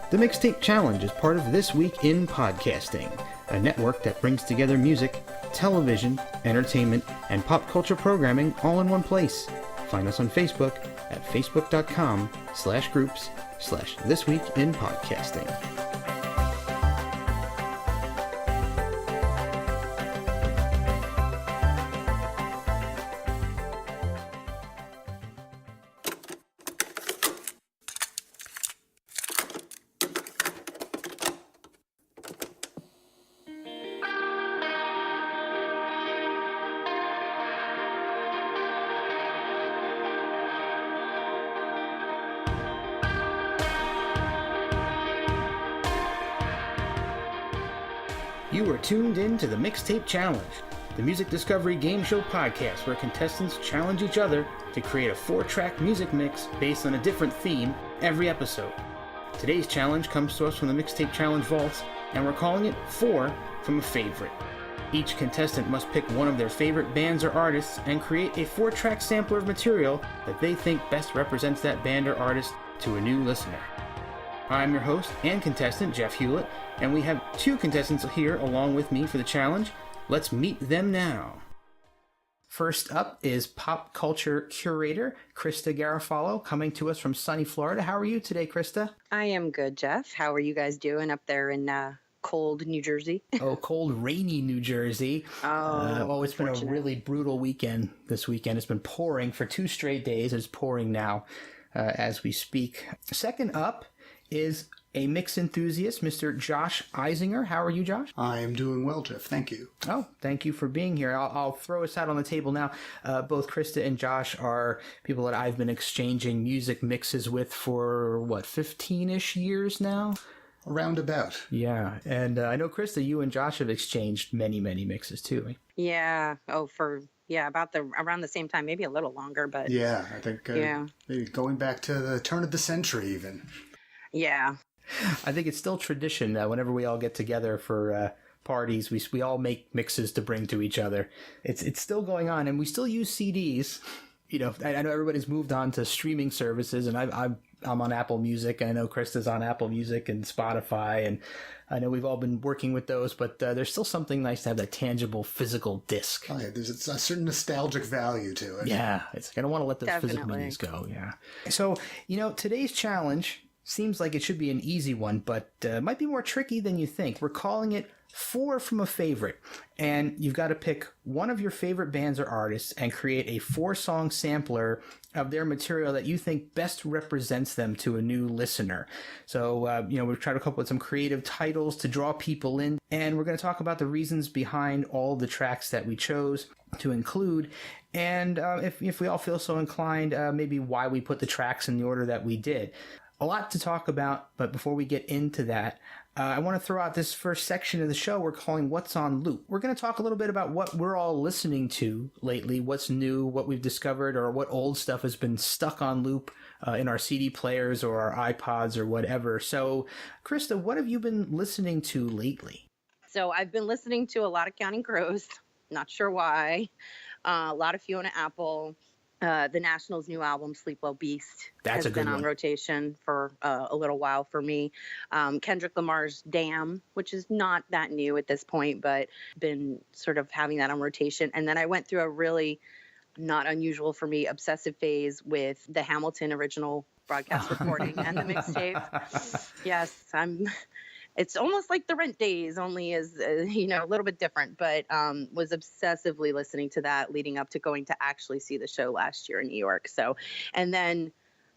The MixTape Challenge is part of This Week in Podcasting, a network that brings together music, television, entertainment, and pop culture programming all in one place. Find us on Facebook at facebook.com/groups/thisweekinpodcasting. You are tuned in to the MixTape Challenge, the music discovery game show podcast where contestants challenge each other to create a 4-track music mix based on a different theme every episode. Today's challenge comes to us from the MixTape Challenge vaults, and we're calling it 4 from a favorite. Each contestant must pick one of their favorite bands or artists and create a 4-track sampler of material that they think best represents that band or artist to a new listener. I'm your host and contestant, Jeff Hulit, and we have 2 contestants here along with me for the challenge. Let's meet them now. First up is pop culture curator Krista Garofalo, coming to us from sunny Florida. How are you today, Krista? I am good, Jeff. How are you guys doing up there in cold New Jersey? Cold, rainy New Jersey. It's been a really brutal weekend this weekend. It's been pouring for 2 straight days. It's pouring now as we speak. Second up is a mix enthusiast, Mr. Josh Eisinger. How are you, Josh? I am doing well, Jeff. Thank you. Oh, thank you for being here. I'll throw us out on the table now. Both Krista and Josh are people that I've been exchanging music mixes with for, 15-ish years now? Around about. Yeah, and I know, Krista, you and Josh have exchanged many, many mixes, too. Yeah. Around the same time, maybe a little longer, but... Yeah, I think maybe going back to the turn of the century, even. Yeah. I think it's still tradition that whenever we all get together for parties, we all make mixes to bring to each other. It's still going on, and we still use CDs. You know, I know everybody's moved on to streaming services, and I'm on Apple Music. I know Krista's on Apple Music and Spotify, and I know we've all been working with those, but there's still something nice to have that tangible physical disc. Oh, yeah, there's a certain nostalgic value to it. Yeah, it's like I don't want to let those physical medias go. Yeah. So, today's challenge seems like it should be an easy one, but might be more tricky than you think. We're calling it 4 from a favorite, and you've got to pick one of your favorite bands or artists and create a 4-song sampler of their material that you think best represents them to a new listener. So, we've tried to come up with some creative titles to draw people in, and we're going to talk about the reasons behind all the tracks that we chose to include, and if we all feel so inclined, maybe why we put the tracks in the order that we did. A lot to talk about, but before we get into that, I want to throw out this first section of the show we're calling What's on Loop. We're going to talk a little bit about what we're all listening to lately, what's new, what we've discovered, or what old stuff has been stuck on loop in our CD players or our iPods or whatever. So, Krista, what have you been listening to lately? So I've been listening to a lot of Counting Crows. Not sure why. A lot of Fiona Apple. The National's new album, Sleep Well Beast, has been on rotation for a little while for me. Kendrick Lamar's Damn, which is not that new at this point, but been sort of having that on rotation. And then I went through a really not unusual for me obsessive phase with the Hamilton original broadcast recording and the mixtape. Yes, it's almost like the Rent days, only is, a little bit different, but was obsessively listening to that leading up to going to actually see the show last year in New York. So, and then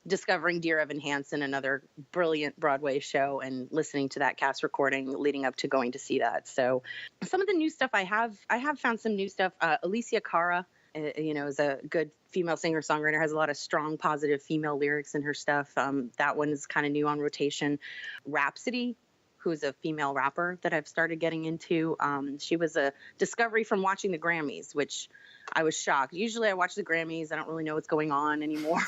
discovering Dear Evan Hansen, another brilliant Broadway show, and listening to that cast recording leading up to going to see that. So some of the new stuff I have found some new stuff. Alicia Cara, is a good female singer-songwriter, has a lot of strong, positive female lyrics in her stuff. That one is kind of new on rotation. Rhapsody, who's a female rapper that I've started getting into. She was a discovery from watching the Grammys, which I was shocked. Usually I watch the Grammys. I don't really know what's going on anymore.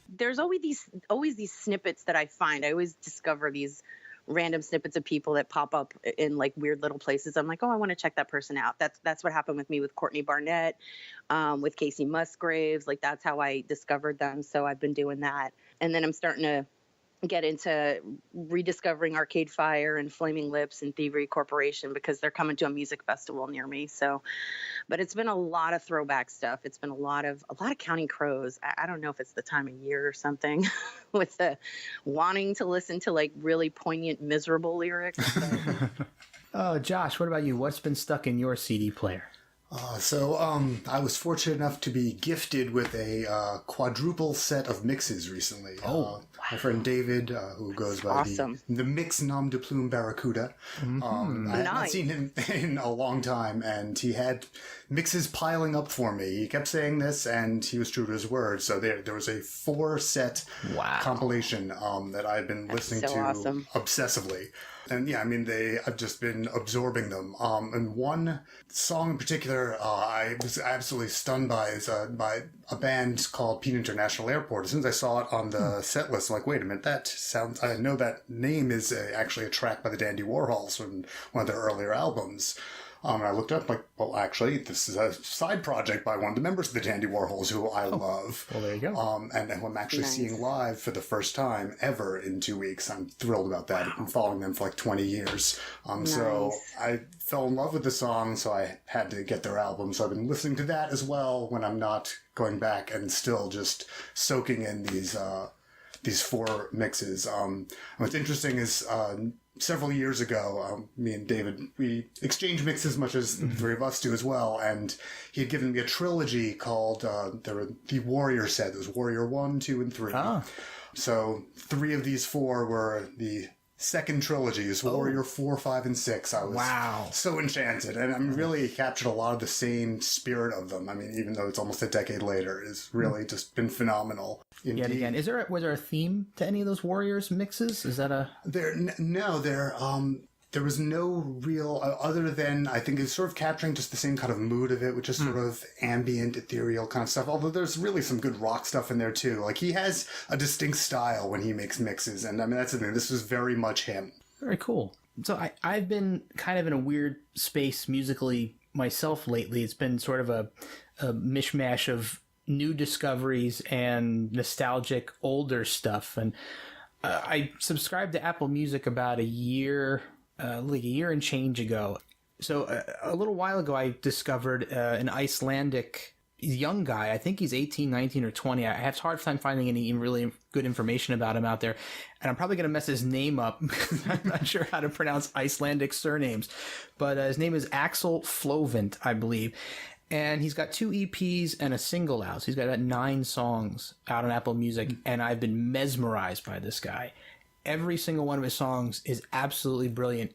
There's always these snippets that I find. I always discover these random snippets of people that pop up in like weird little places. I'm like, oh, I want to check that person out. That's what happened with me with Courtney Barnett, with Casey Musgraves. Like that's how I discovered them. So I've been doing that. And then I'm starting to get into rediscovering Arcade Fire and Flaming Lips and Thievery Corporation because they're coming to a music festival near me. So, but it's been a lot of throwback stuff. It's been a lot of Counting Crows. I don't know if it's the time of year or something with the wanting to listen to like really poignant, miserable lyrics. Oh, Josh, what about you? What's been stuck in your CD player? I was fortunate enough to be gifted with a quadruple set of mixes recently. My friend David, who goes by the Mix Nom de Plume Barracuda. I had not seen him in a long time, and he had mixes piling up for me. He kept saying this, and he was true to his word. So there was a 4-set compilation that I've been listening to obsessively. And yeah, I mean, I've just been absorbing them. And one song in particular, I was absolutely stunned by is by a band called Pete International Airport. As soon as I saw it on the set list, I'm like, wait a minute, I know that name is actually a track by the Dandy Warhols from one of their earlier albums. And I looked up, like, well, actually, this is a side project by one of the members of the Dandy Warhols, who I love. Well, there you go. And who I'm actually seeing live for the first time ever in 2 weeks. I'm thrilled about that. I've been following them for like 20 years. So I fell in love with the song, so I had to get their album. So I've been listening to that as well when I'm not going back and still just soaking in these 4 mixes. What's interesting is several years ago, me and David, we exchanged mixes much as the three of us do as well, and he had given me a trilogy called the Warrior set. There was Warrior 1, 2, and 3. So 3 of these 4 were the second trilogies, Warrior 4, 5, and 6. I was so enchanted, and I'm really captured a lot of the same spirit of them. I mean, even though it's almost a decade later, it's really just been phenomenal. Indeed. Yet again, was there a theme to any of those Warriors mixes? Is that a there was no real, other than, I think it's sort of capturing just the same kind of mood of it, which is sort of ambient, ethereal kind of stuff, although there's really some good rock stuff in there too. Like, he has a distinct style when he makes mixes, and I mean, that's the thing, this was very much him. Very cool. So I've been kind of in a weird space musically myself lately. It's been sort of a mishmash of new discoveries and nostalgic older stuff, and I subscribed to Apple Music about a year and change ago. So a little while ago, I discovered an Icelandic young guy. I think he's 18, 19, or 20. I have a hard time finding any really good information about him out there. And I'm probably going to mess his name up because I'm not sure how to pronounce Icelandic surnames. But his name is Axel Flovent, I believe. And he's got 2 EPs and a single out. So he's got about 9 songs out on Apple Music. And I've been mesmerized by this guy. Every single one of his songs is absolutely brilliant.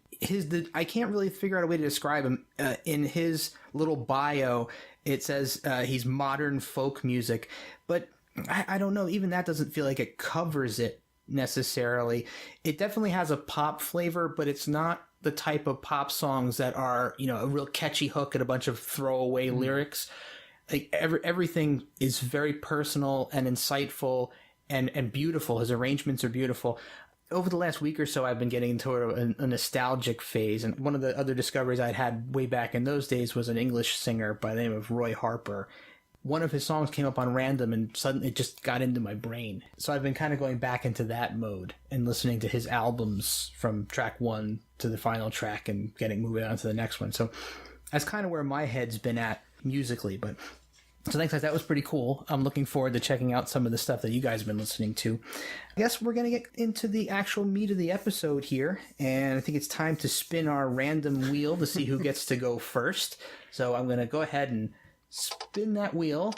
I can't really figure out a way to describe him. In his little bio, it says he's modern folk music. But I don't know. Even that doesn't feel like it covers it necessarily. It definitely has a pop flavor, but it's not the type of pop songs that are, a real catchy hook and a bunch of throwaway lyrics. Like everything is very personal and insightful and beautiful. His arrangements are beautiful. Over the last week or so, I've been getting into a nostalgic phase. And one of the other discoveries I'd had way back in those days was an English singer by the name of Roy Harper. One of his songs came up on random and suddenly it just got into my brain. So I've been kind of going back into that mode and listening to his albums from track 1 to the final track and moving on to the next one. So that's kind of where my head's been at musically. So thanks, guys. That was pretty cool. I'm looking forward to checking out some of the stuff that you guys have been listening to. I guess we're going to get into the actual meat of the episode here. And I think it's time to spin our random wheel to see who gets to go first. So I'm going to go ahead and spin that wheel.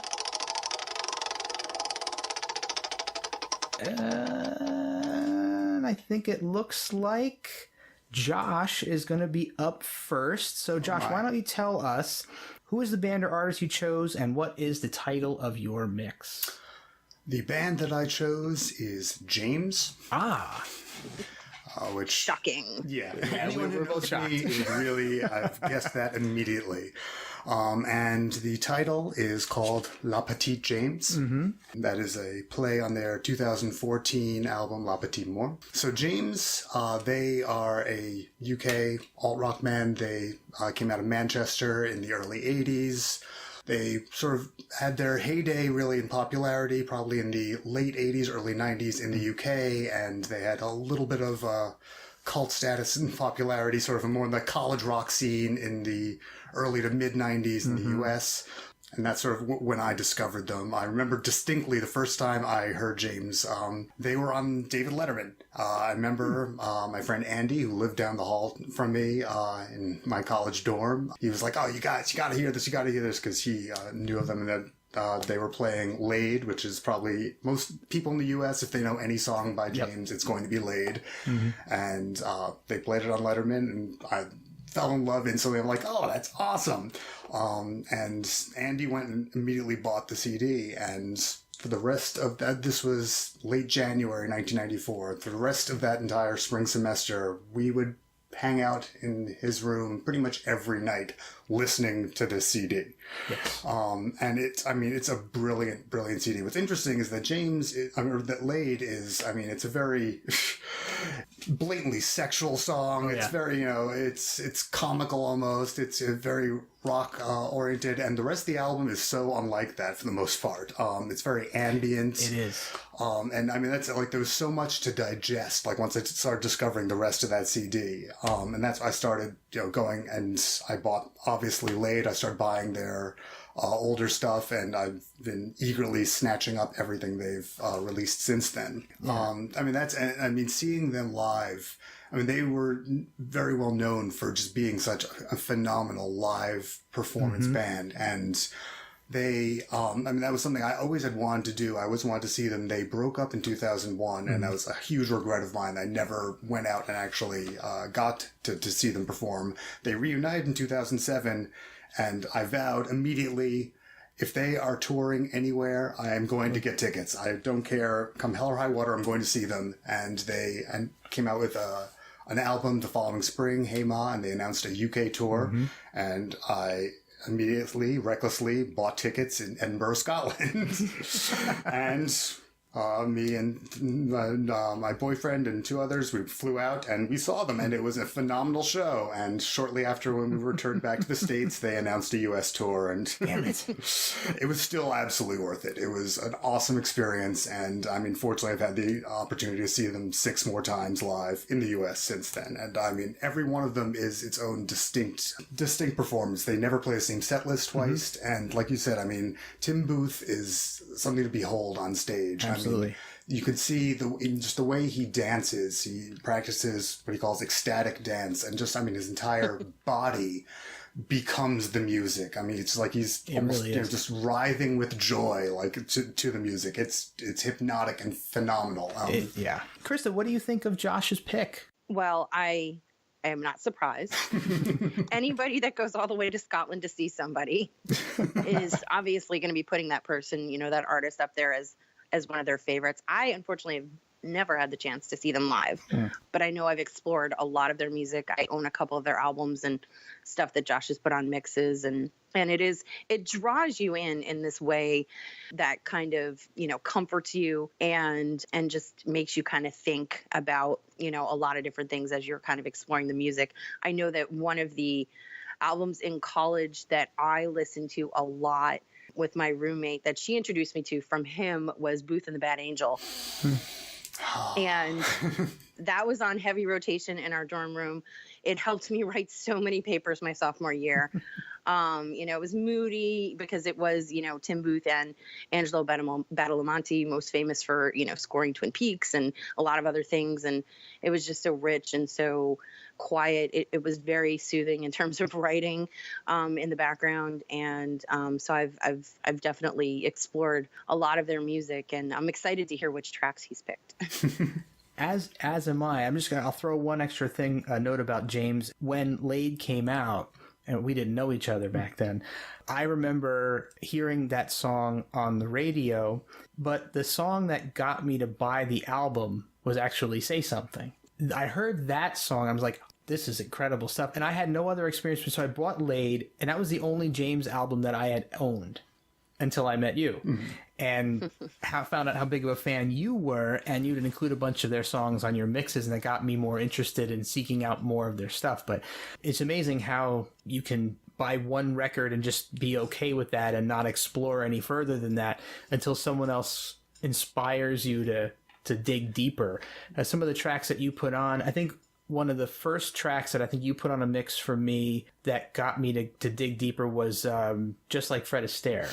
And I think it looks like Josh is going to be up first. So Josh, why don't you tell us who is the band or artist you chose and what is the title of your mix? The band that I chose is James. Which shocking. Yeah, anyone who knows me is really, I've guessed that immediately. And the title is called La Petite James. Mm-hmm. That is a play on their 2014 album La Petite Mort. So James, they are a UK alt-rock band. They came out of Manchester in the early 80s. They sort of had their heyday really in popularity, probably in the late 80s, early 90s in the UK, and they had a little bit of cult status and popularity, sort of more in the college rock scene in the early to mid 90s in the US. And that's sort of when I discovered them. I remember distinctly the first time I heard James. They were on David Letterman. I remember my friend Andy, who lived down the hall from me in my college dorm. He was like, "Oh, you guys, you got to hear this. You got to hear this," because he knew of them, and that they were playing "Laid," which is probably most people in the U.S. if they know any song by James, it's going to be "Laid." And they played it on Letterman, and I fell in love instantly. I'm like, oh, that's awesome. And Andy went and immediately bought the CD. And for the rest of that, this was late January 1994. For the rest of that entire spring semester, we would hang out in his room pretty much every night listening to this CD. Yes. And it's a brilliant, brilliant CD. What's interesting is that that Laid is, it's a very blatantly sexual song. It's very, it's comical almost. It's a very rock oriented, and the rest of the album is so unlike that for the most part. It's very ambient. It is. And that's like, there was so much to digest, like once I started discovering the rest of that CD. And that's why I started, going, and I bought, obviously, Laid. I started buying their older stuff, and I've been eagerly snatching up everything they've released since then. Yeah. Seeing them live, they were very well known for just being such a phenomenal live performance band, and they, that was something I always had wanted to do. I always wanted to see them. They broke up in 2001, and that was a huge regret of mine. I never went out and actually got to see them perform. They reunited in 2007, and I vowed immediately, if they are touring anywhere, I am going to get tickets. I don't care. Come hell or high water, I'm going to see them. And they came out with an album the following spring, Hey Ma, and they announced a UK tour. And I immediately, recklessly bought tickets in Edinburgh, Scotland. And me and my boyfriend and two others, we flew out and we saw them, and it was a phenomenal show. And shortly after, when we returned back to the States, they announced a US tour, and damn it, it was still absolutely worth it. It was an awesome experience, and fortunately I've had the opportunity to see them 6 more times live in the US since then. And every one of them is its own distinct performance. They never play the same set list twice. And like you said, Tim Booth is something to behold on stage. Absolutely. You could see just the way he dances. He practices what he calls ecstatic dance, and just his entire body becomes the music. It's like he's almost just writhing with joy, like to the music. It's hypnotic and phenomenal. Yeah, Krista, what do you think of Josh's pick? Well, I am not surprised. Anybody that goes all the way to Scotland to see somebody is obviously going to be putting that person, that artist up there as one of their favorites. I unfortunately have never had the chance to see them live, but I know I've explored a lot of their music. I own a couple of their albums and stuff that Josh has put on mixes, and it draws you in this way that kind of, comforts you and just makes you kind of think about, a lot of different things as you're kind of exploring the music. I know that one of the albums in college that I listened to a lot with my roommate that she introduced me to from him was Booth and the Bad Angel. And that was on heavy rotation in our dorm room. It helped me write so many papers my sophomore year. It was moody because it was, Tim Booth and Angelo Badalamenti, most famous for, scoring Twin Peaks and a lot of other things. And it was just so rich and so quiet. It was very soothing in terms of writing in the background. And so I've definitely explored a lot of their music, and I'm excited to hear which tracks he's picked. As am I. I'll throw one extra thing, a note about James. When Laid came out, and we didn't know each other back then, I remember hearing that song on the radio, but the song that got me to buy the album was actually Say Something. I heard that song, I was like, this is incredible stuff. And I had no other experience, so I bought Laid, and that was the only James album that I had owned until I met you. And found out how big of a fan you were, and you'd include a bunch of their songs on your mixes, and that got me more interested in seeking out more of their stuff. But it's amazing how you can buy one record and just be okay with that and not explore any further than that until someone else inspires you to dig deeper. Some of the tracks that you put on, I think one of the first tracks that I think you put on a mix for me that got me to dig deeper was Just Like Fred Astaire.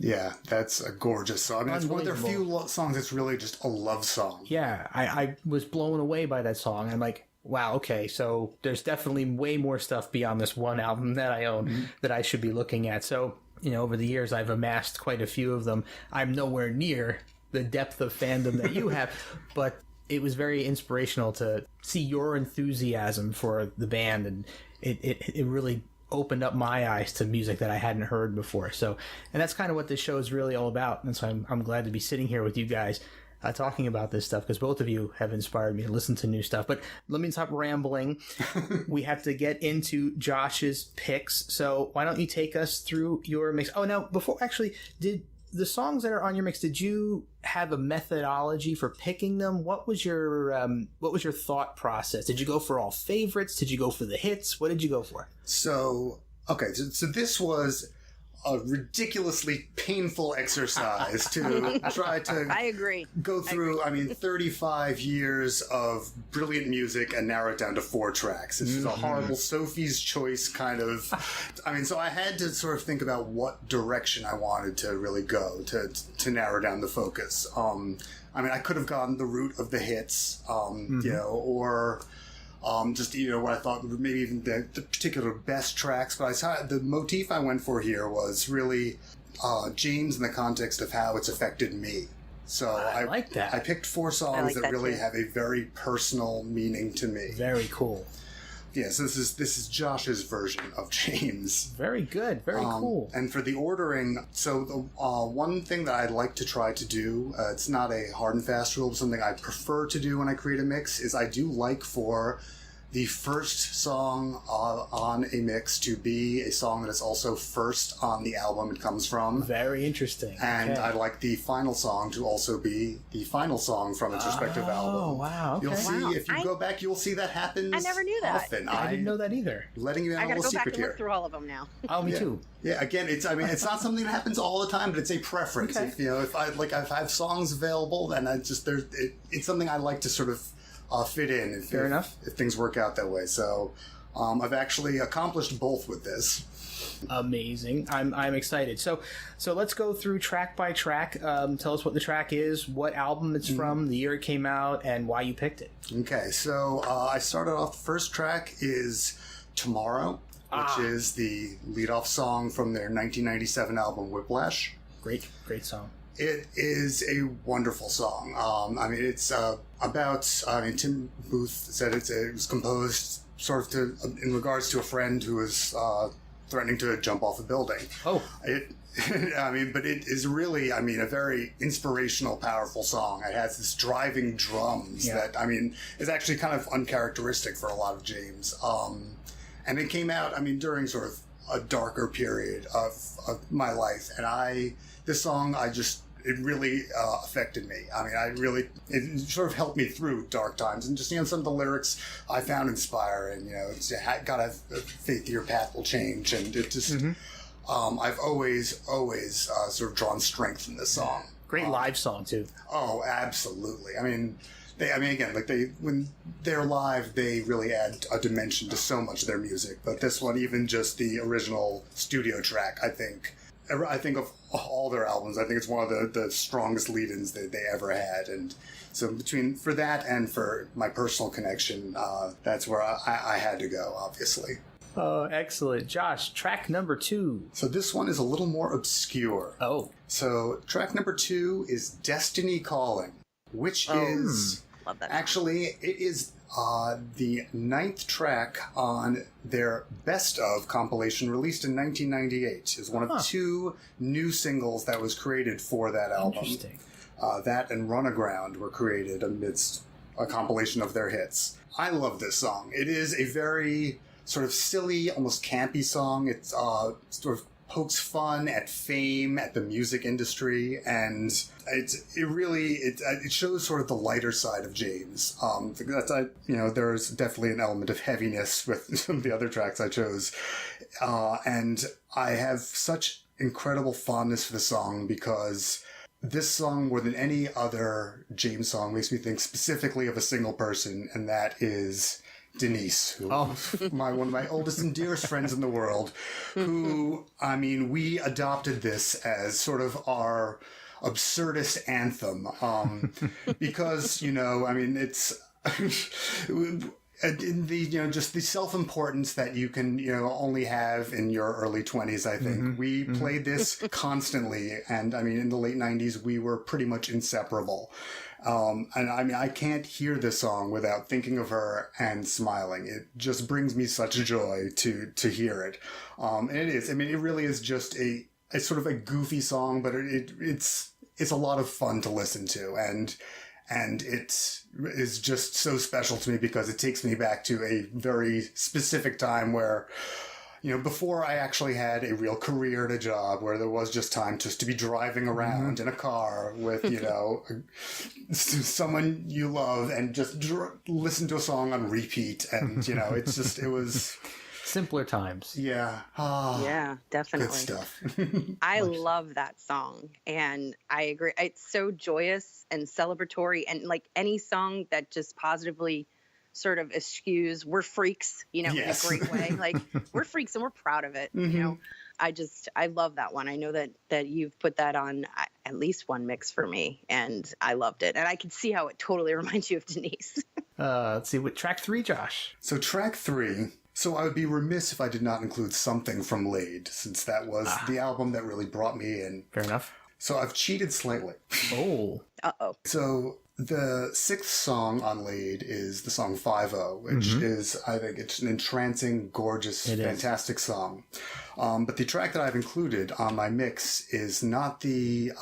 Yeah, that's a gorgeous song. I mean, it's one of their few songs that's really just a love song. Yeah, I was blown away by that song. I'm like, wow, okay, so there's definitely way more stuff beyond this one album that I own that I should be looking at. So, over the years, I've amassed quite a few of them. I'm nowhere near the depth of fandom that you have, but it was very inspirational to see your enthusiasm for the band, and it really opened up my eyes to music that I hadn't heard before. So, and that's kind of what this show is really all about. And so I'm glad to be sitting here with you guys talking about this stuff, because both of you have inspired me to listen to new stuff. But let me stop rambling. We have to get into Josh's picks. So why don't you take us through your mix? Oh, now, before, actually, did the songs that are on your mix, did you have a methodology for picking them? What was your thought process? Did you go for all favorites? Did you go for the hits? What did you go for? So this was a ridiculously painful exercise to try to I agree. Go through, 35 years of brilliant music and narrow it down to 4 tracks. This is a horrible Sophie's Choice kind of... so I had to sort of think about what direction I wanted to really go to narrow down the focus. I could have gone the route of the hits, or... what I thought maybe even the particular best tracks, but the motif I went for here was really James in the context of how it's affected me. So I like that. I picked 4 songs that really have a very personal meaning to me. Very cool. Yeah, so this is Josh's version of James. Very good. Very cool. And for the ordering, so the one thing that I'd like to try to do, it's not a hard and fast rule, but something I prefer to do when I create a mix, is I do like for the first song on a mix to be a song that is also first on the album it comes from. Very interesting. And I'd like the final song to also be the final song from its respective album. Oh, wow. Okay. You'll see, if you go back, you'll see that happens. I never knew that. Often. I didn't know that either. Letting you in on a little secret here. I gotta go back and look through all of them now. Oh, me too. Yeah, again, it's not something that happens all the time, but it's a preference. Okay. If I have songs available, then it's something I like to sort of fit in. Fair enough. If things work out that way. So I've actually accomplished both with this. Amazing. I'm excited. So let's go through track by track. Tell us what the track is, what album it's from, the year it came out, and why you picked it. Okay, so I started off, the first track is Tomorrow, which is the lead-off song from their 1997 album Whiplash. Great song. It is a wonderful song. It's about... Tim Booth said it was composed sort of in regards to a friend who was threatening to jump off a building. Oh. But it is really, a very inspirational, powerful song. It has this driving drums that, is actually kind of uncharacteristic for a lot of James. And it came out, during sort of a darker period of my life. And this song, it really affected me. It sort of helped me through dark times. And just, some of the lyrics I found inspiring, gotta have faith your path will change. And it just, I've always sort of drawn strength from this song. Great live song, too. Oh, absolutely. When they're live, they really add a dimension to so much of their music. But this one, even just the original studio track, I think of all their albums, I think it's one of the strongest lead-ins that they ever had. And so for that and for my personal connection, that's where I had to go, obviously. Oh, excellent. Josh, track number 2. So this one is a little more obscure. Oh. So track number 2 is Destiny Calling, which is... Love that. Actually, it is the 9th track on their Best Of compilation released in 1998. It's one of 2 new singles that was created for that album. Interesting. That and Run Aground were created amidst a compilation of their hits. I love this song. It is a very sort of silly, almost campy song. It's sort of pokes fun at fame, at the music industry, and it shows sort of the lighter side of James. There's definitely an element of heaviness with some of the other tracks I chose, and I have such incredible fondness for the song because this song, more than any other James song, makes me think specifically of a single person, and that is Denise, who one of my oldest and dearest friends in the world, who, I mean, we adopted this as sort of our absurdist anthem, because, it's in the just the self-importance that you can only have in your early 20s. I think we played this constantly, and I mean in the late 90s we were pretty much inseparable, and I mean I can't hear this song without thinking of her and smiling. It just brings me such joy to hear it, and it really is just a sort of a goofy song, but it's a lot of fun to listen to, and it is just so special to me because it takes me back to a very specific time where, before I actually had a real career and a job, where there was just time just to be driving around in a car with, someone you love and just listen to a song on repeat. And, it was... Simpler times. Yeah. Yeah, definitely. Good stuff. I love that song, and I agree. It's so joyous and celebratory, and like any song that just positively sort of eschews, we're freaks, yes. in a great way. Like, we're freaks and we're proud of it, I love that one. I know that you've put that on at least one mix for me, and I loved it. And I can see how it totally reminds you of Denise. Let's see, what track 3, Josh? So track 3... So I would be remiss if I did not include something from Laid, since that was the album that really brought me in. Fair enough. So I've cheated slightly. Oh. Uh-oh. So the 6th song on Laid is the song 5-0, which is, I think, it's an entrancing, gorgeous, fantastic song. But the track that I've included on my mix is not the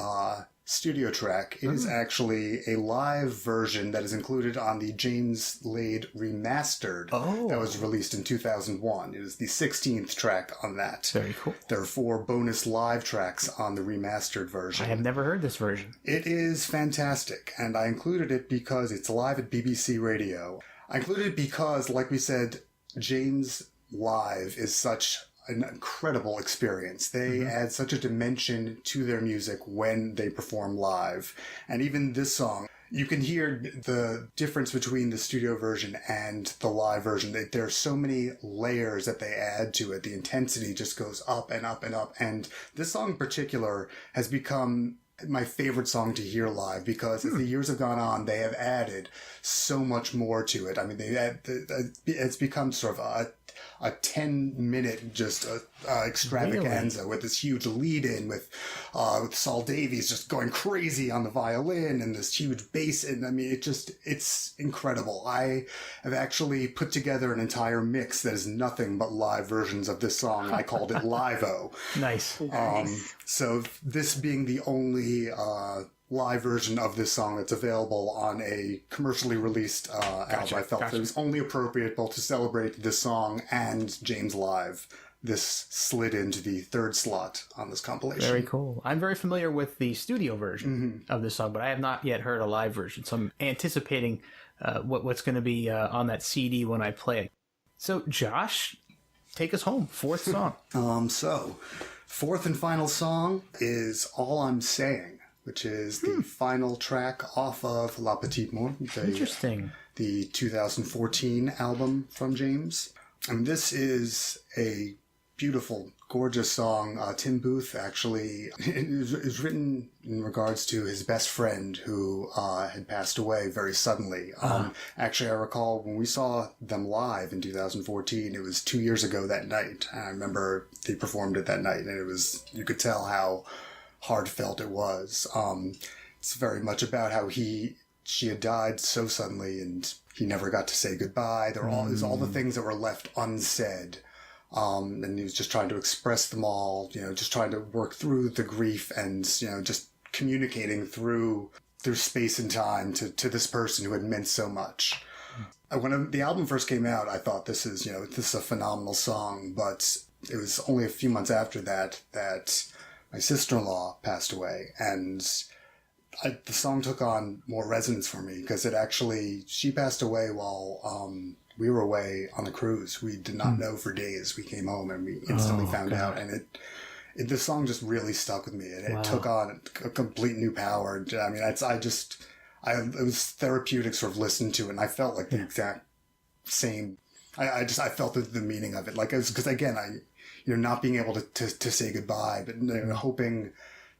studio track. It is actually a live version that is included on the James Laid Remastered that was released in 2001. It is the 16th track on that. Very cool. There are 4 bonus live tracks on the remastered version. I have never heard this version. It is fantastic, and I included it because it's live at BBC Radio. I included it because, like we said, James live is such an incredible experience. They add such a dimension to their music when they perform live. And even this song, you can hear the difference between the studio version and the live version. There are so many layers that they add to it. The intensity just goes up and up and up. And this song in particular has become my favorite song to hear live because as the years have gone on, they have added so much more to it. I mean, it's become sort of a 10-minute just extravaganza with this huge lead-in with Saul Davies just going crazy on the violin and this huge bass. And I mean, it's incredible. I have actually put together an entire mix that is nothing but live versions of this song. I called it Live-O. Nice. So this being the only live version of this song that's available on a commercially released album, I felt it was only appropriate both to celebrate this song and James live. This slid into the 3rd slot on this compilation. Very cool. I'm very familiar with the studio version of this song, but I have not yet heard a live version, so I'm anticipating what's going to be on that CD when I play it. So, Josh, take us home. 4th song. So, 4th and final song is All I'm Saying, which is the final track off of La Petite Mort, the 2014 album from James. And this is a beautiful, gorgeous song. Tim Booth actually is written in regards to his best friend who had passed away very suddenly. Actually, I recall when we saw them live in 2014, it was 2 years ago that night. And I remember they performed it that night, and it was, you could tell how heartfelt it was. It's very much about how she had died so suddenly and he never got to say goodbye. There's all the things that were left unsaid. And he was just trying to express them all, just trying to work through the grief and, just communicating through space and time to this person who had meant so much. When the album first came out, I thought this is a phenomenal song, but it was only a few months after that my sister-in-law passed away, and the song took on more resonance for me because she passed away while we were away on the cruise. We did not know for days. We came home and we instantly found out, and the song just really stuck with me, and it took on a complete new power. I mean, it was therapeutic sort of listening to it, and I felt like the exact same. I felt the meaning of it, like it was, because again, not being able to say goodbye, but hoping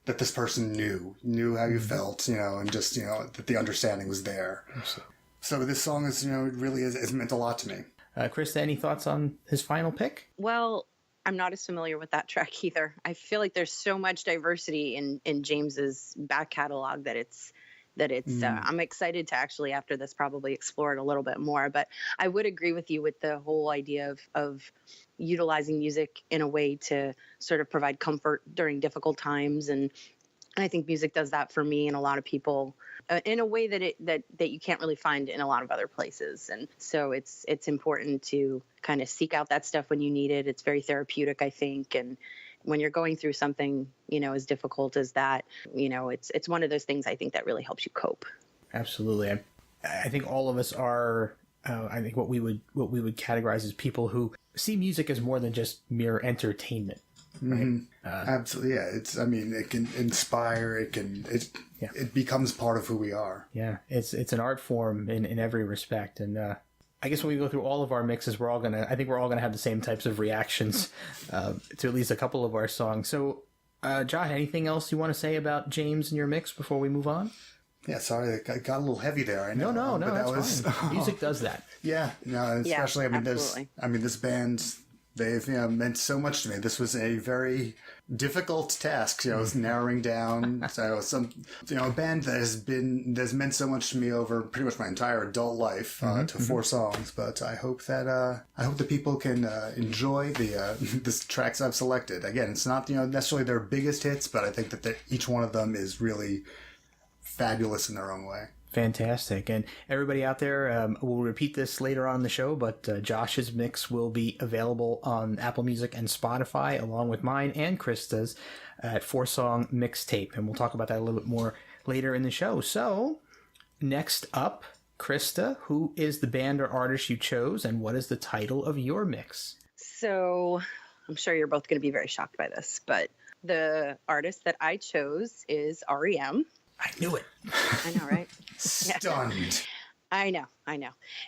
that this person knew how you felt, and just that the understanding was there. Absolutely. So this song is, it really is meant a lot to me. Krista, any thoughts on his final pick? Well, I'm not as familiar with that track either. I feel like there's so much diversity in James's back catalog that it's I'm excited to actually, after this, probably explore it a little bit more. But I would agree with you with the whole idea of utilizing music in a way to sort of provide comfort during difficult times. And I think music does that for me and a lot of people in a way that you can't really find in a lot of other places. And so it's important to kind of seek out that stuff when you need it. It's very therapeutic, I think. And when you're going through something, as difficult as that, it's one of those things I think that really helps you cope. Absolutely. I think all of us are, I think what we would categorize as people who see music as more than just mere entertainment. Right? Mm-hmm. Absolutely. Yeah. It can inspire, it becomes part of who we are. Yeah. It's an art form in every respect. And, I guess when we go through all of our mixes, we're all going to have the same types of reactions to at least a couple of our songs. So, Josh, anything else you want to say about James and your mix before we move on? Yeah, sorry, I got a little heavy there. I know. No, that's fine. Music does that. Yeah, no, especially, yeah, this band, they've meant so much to me. This was a very difficult task, was narrowing down. So a band that's meant so much to me over pretty much my entire adult life to 4 songs. But I hope that people can enjoy the tracks I've selected. Again, it's not necessarily their biggest hits, but I think that each one of them is really fabulous in their own way. Fantastic. And everybody out there, we'll repeat this later on in the show, but Josh's mix will be available on Apple Music and Spotify, along with mine and Krista's at 4-song MixTape. And we'll talk about that a little bit more later in the show. So, next up, Krista, who is the band or artist you chose, and what is the title of your mix? So, I'm sure you're both going to be very shocked by this, but the artist that I chose is r.e.m. I knew it. I know, right? Stunned. I know.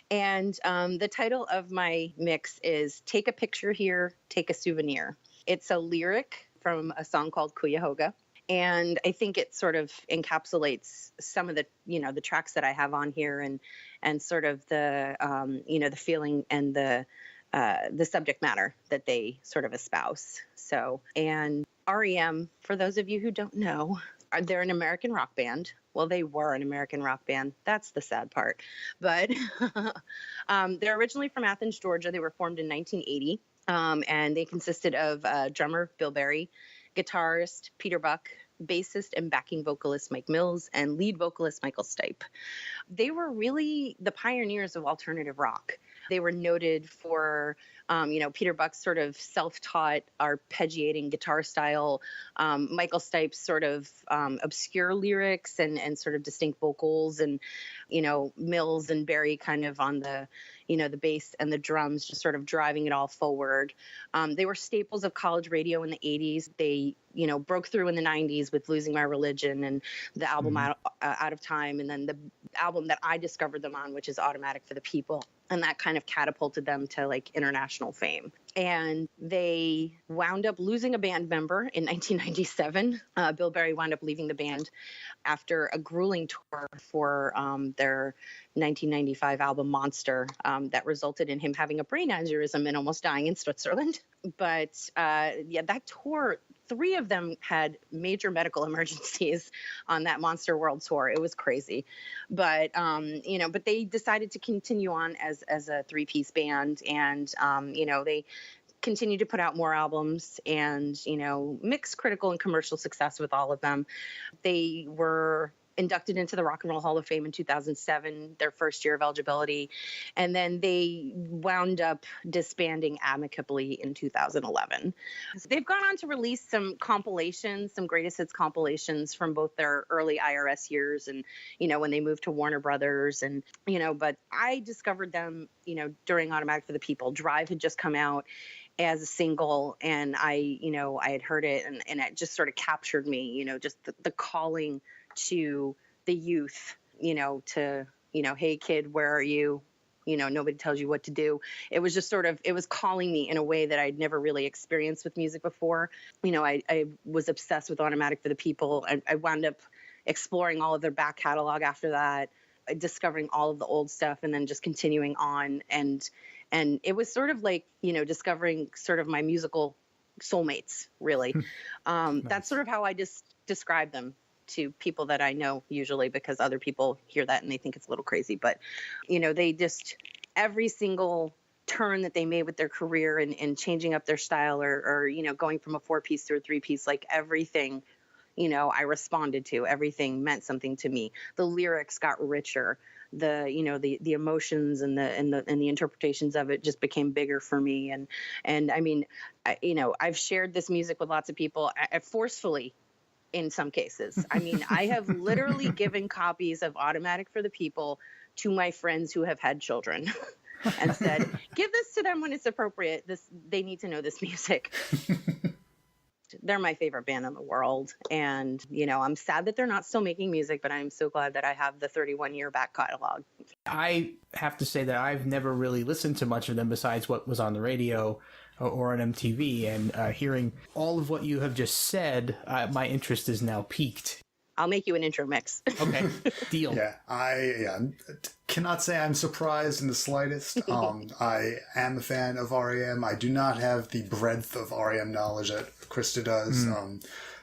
And the title of my mix is Take a Picture Here, Take a Souvenir. It's a lyric from a song called Cuyahoga. And I think it sort of encapsulates some of the, the tracks that I have on here and sort of the, the feeling and the subject matter that they sort of espouse. So, and r.e.m., for those of you who don't know, they're an American rock band. Well, they were an American rock band. That's the sad part. But they're originally from Athens, Georgia. They were formed in 1980, and they consisted of drummer Bill Berry, guitarist Peter Buck, bassist and backing vocalist Mike Mills, and lead vocalist Michael Stipe. They were really the pioneers of alternative rock. They were noted for, Peter Buck's sort of self-taught, arpeggiating guitar style, Michael Stipe's sort of obscure lyrics and sort of distinct vocals, and, Mills and Berry kind of on the, the bass and the drums, just sort of driving it all forward. They were staples of college radio in the 80s. They, broke through in the 90s with Losing My Religion and the album Out of Time, and then the album that I discovered them on, which is Automatic for the People. And that kind of catapulted them to like international fame. And they wound up losing a band member in 1997. Bill Berry wound up leaving the band after a grueling tour for their 1995 album Monster that resulted in him having a brain aneurysm and almost dying in Switzerland. But that tour, 3 of them had major medical emergencies on that Monster World Tour. It was crazy. But, but they decided to continue on as a 3-piece band. And, they continued to put out more albums and, mixed critical and commercial success with all of them. They were inducted into the Rock and Roll Hall of Fame in 2007, their first year of eligibility. And then they wound up disbanding amicably in 2011. So they've gone on to release some compilations, some greatest hits compilations from both their early IRS years and, when they moved to Warner Brothers. And, but I discovered them, during Automatic for the People. Drive had just come out as a single, and I had heard it, and it just sort of captured me, just the calling to the youth, to, hey kid, where are you? Nobody tells you what to do. It was just it was calling me in a way that I'd never really experienced with music before. I was obsessed with Automatic for the People. I wound up exploring all of their back catalog after that, discovering all of the old stuff, and then just continuing on. And it was sort of like, discovering sort of my musical soulmates, really. Nice. That's sort of how I just describe them to people that I know, usually, because other people hear that and they think it's a little crazy. But, they just, every single turn that they made with their career and changing up their style or going from a 4-piece to a 3-piece, like everything, I responded to. Everything meant something to me. The lyrics got richer. The emotions and the interpretations of it just became bigger for me. And I mean, I've shared this music with lots of people, forcefully in some cases. I mean, I have literally given copies of Automatic for the People to my friends who have had children and said, give this to them when it's appropriate. They need to know this music. They're my favorite band in the world. And, I'm sad that they're not still making music, but I'm so glad that I have the 31-year back catalog. I have to say that I've never really listened to much of them besides what was on the radio or on MTV. And hearing all of what you have just said, my interest is now piqued. I'll make you an intro mix. Okay, deal. Yeah, I cannot say I'm surprised in the slightest. I am a fan of r.e.m. I do not have the breadth of r.e.m. knowledge that Krista does.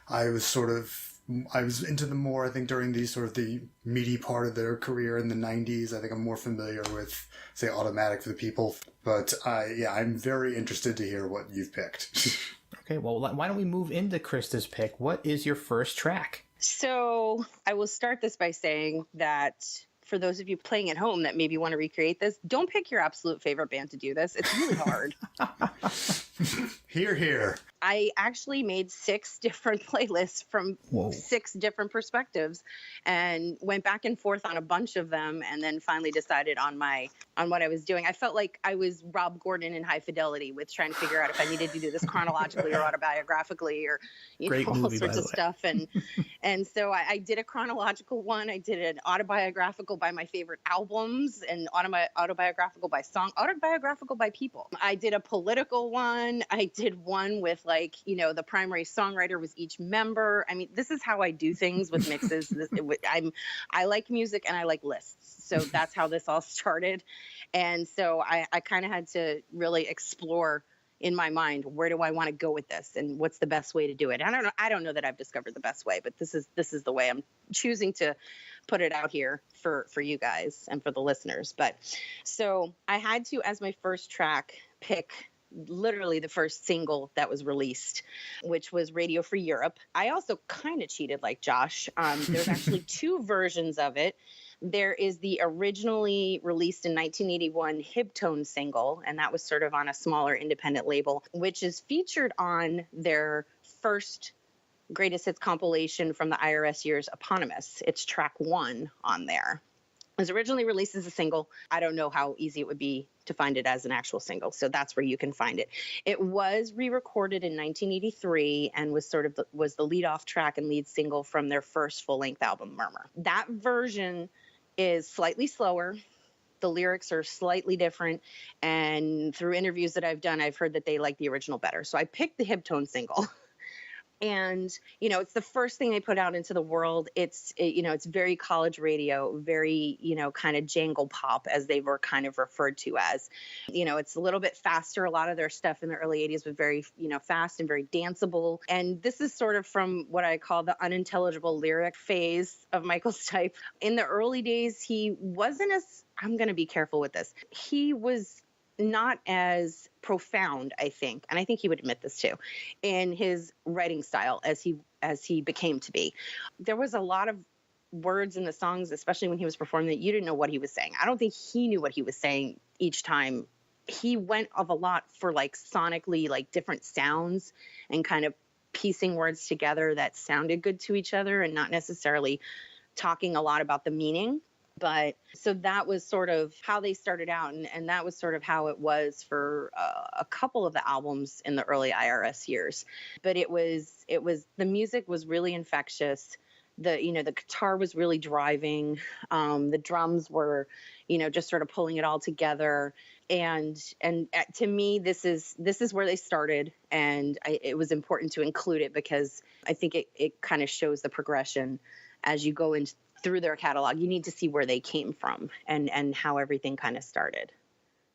I was into them more, I think, during the meaty part of their career in the 90s. I think I'm more familiar with, say, Automatic for the People. But I'm very interested to hear what you've picked. Okay, well, why don't we move into Krista's pick? What is your first track? So I will start this by saying that for those of you playing at home that maybe want to recreate this, don't pick your absolute favorite band to do this. It's really hard. Hear, hear. I actually made 6 different playlists from 6 different perspectives and went back and forth on a bunch of them, and then finally decided on what I was doing. I felt like I was Rob Gordon in High Fidelity with trying to figure out if I needed to do this chronologically or autobiographically or all sorts of stuff. And so I did a chronological one. I did an autobiographical by my favorite albums and autobiographical by song, autobiographical by people. I did a political one. I did one with the primary songwriter was each member. I mean, this is how I do things with mixes. I like music and I like lists. So that's how this all started. And so I kind of had to really explore in my mind, where do I want to go with this and what's the best way to do it? I don't know that I've discovered the best way, but this is the way I'm choosing to put it out here for you guys and for the listeners. But so I had to, as my first track, pick literally the first single that was released, which was Radio Free Europe. I also kind of cheated like Josh. There's actually 2 versions of it. There is the originally released in 1981 Hibtone single, and that was sort of on a smaller independent label, which is featured on their first greatest hits compilation from the IRS years, Eponymous. It's track 1 on there. It was originally released as a single. I don't know how easy it would be to find it as an actual single, so that's where you can find it. It was re-recorded in 1983 and was the lead-off track and lead single from their first full-length album, Murmur. That version is slightly slower. The lyrics are slightly different, and through interviews that I've done, I've heard that they like the original better. So I picked the Hibtone single. And, it's the first thing they put out into the world. It's very college radio, very, kind of jangle pop, as they were kind of referred to as. It's a little bit faster. A lot of their stuff in the early 80s was very, fast and very danceable. And this is sort of from what I call the unintelligible lyric phase of Michael Stipe. In the early days, he wasn't I'm going to be careful with this. He was not as profound, I think, and I think he would admit this too, in his writing style as he became to be. There was a lot of words in the songs, especially when he was performing, that you didn't know what he was saying. I don't think he knew what he was saying each time. He went of a lot for like sonically like different sounds and kind of piecing words together that sounded good to each other and not necessarily talking a lot about the meaning. But so that was sort of how they started out. And that was sort of how it was for a couple of the albums in the early IRS years. But the music was really infectious. The guitar was really driving. The drums were, just sort of pulling it all together. And to me, this is where they started. And it was important to include it because I think it kind of shows the progression as you go in through their catalog. You need to see where they came from and how everything kind of started.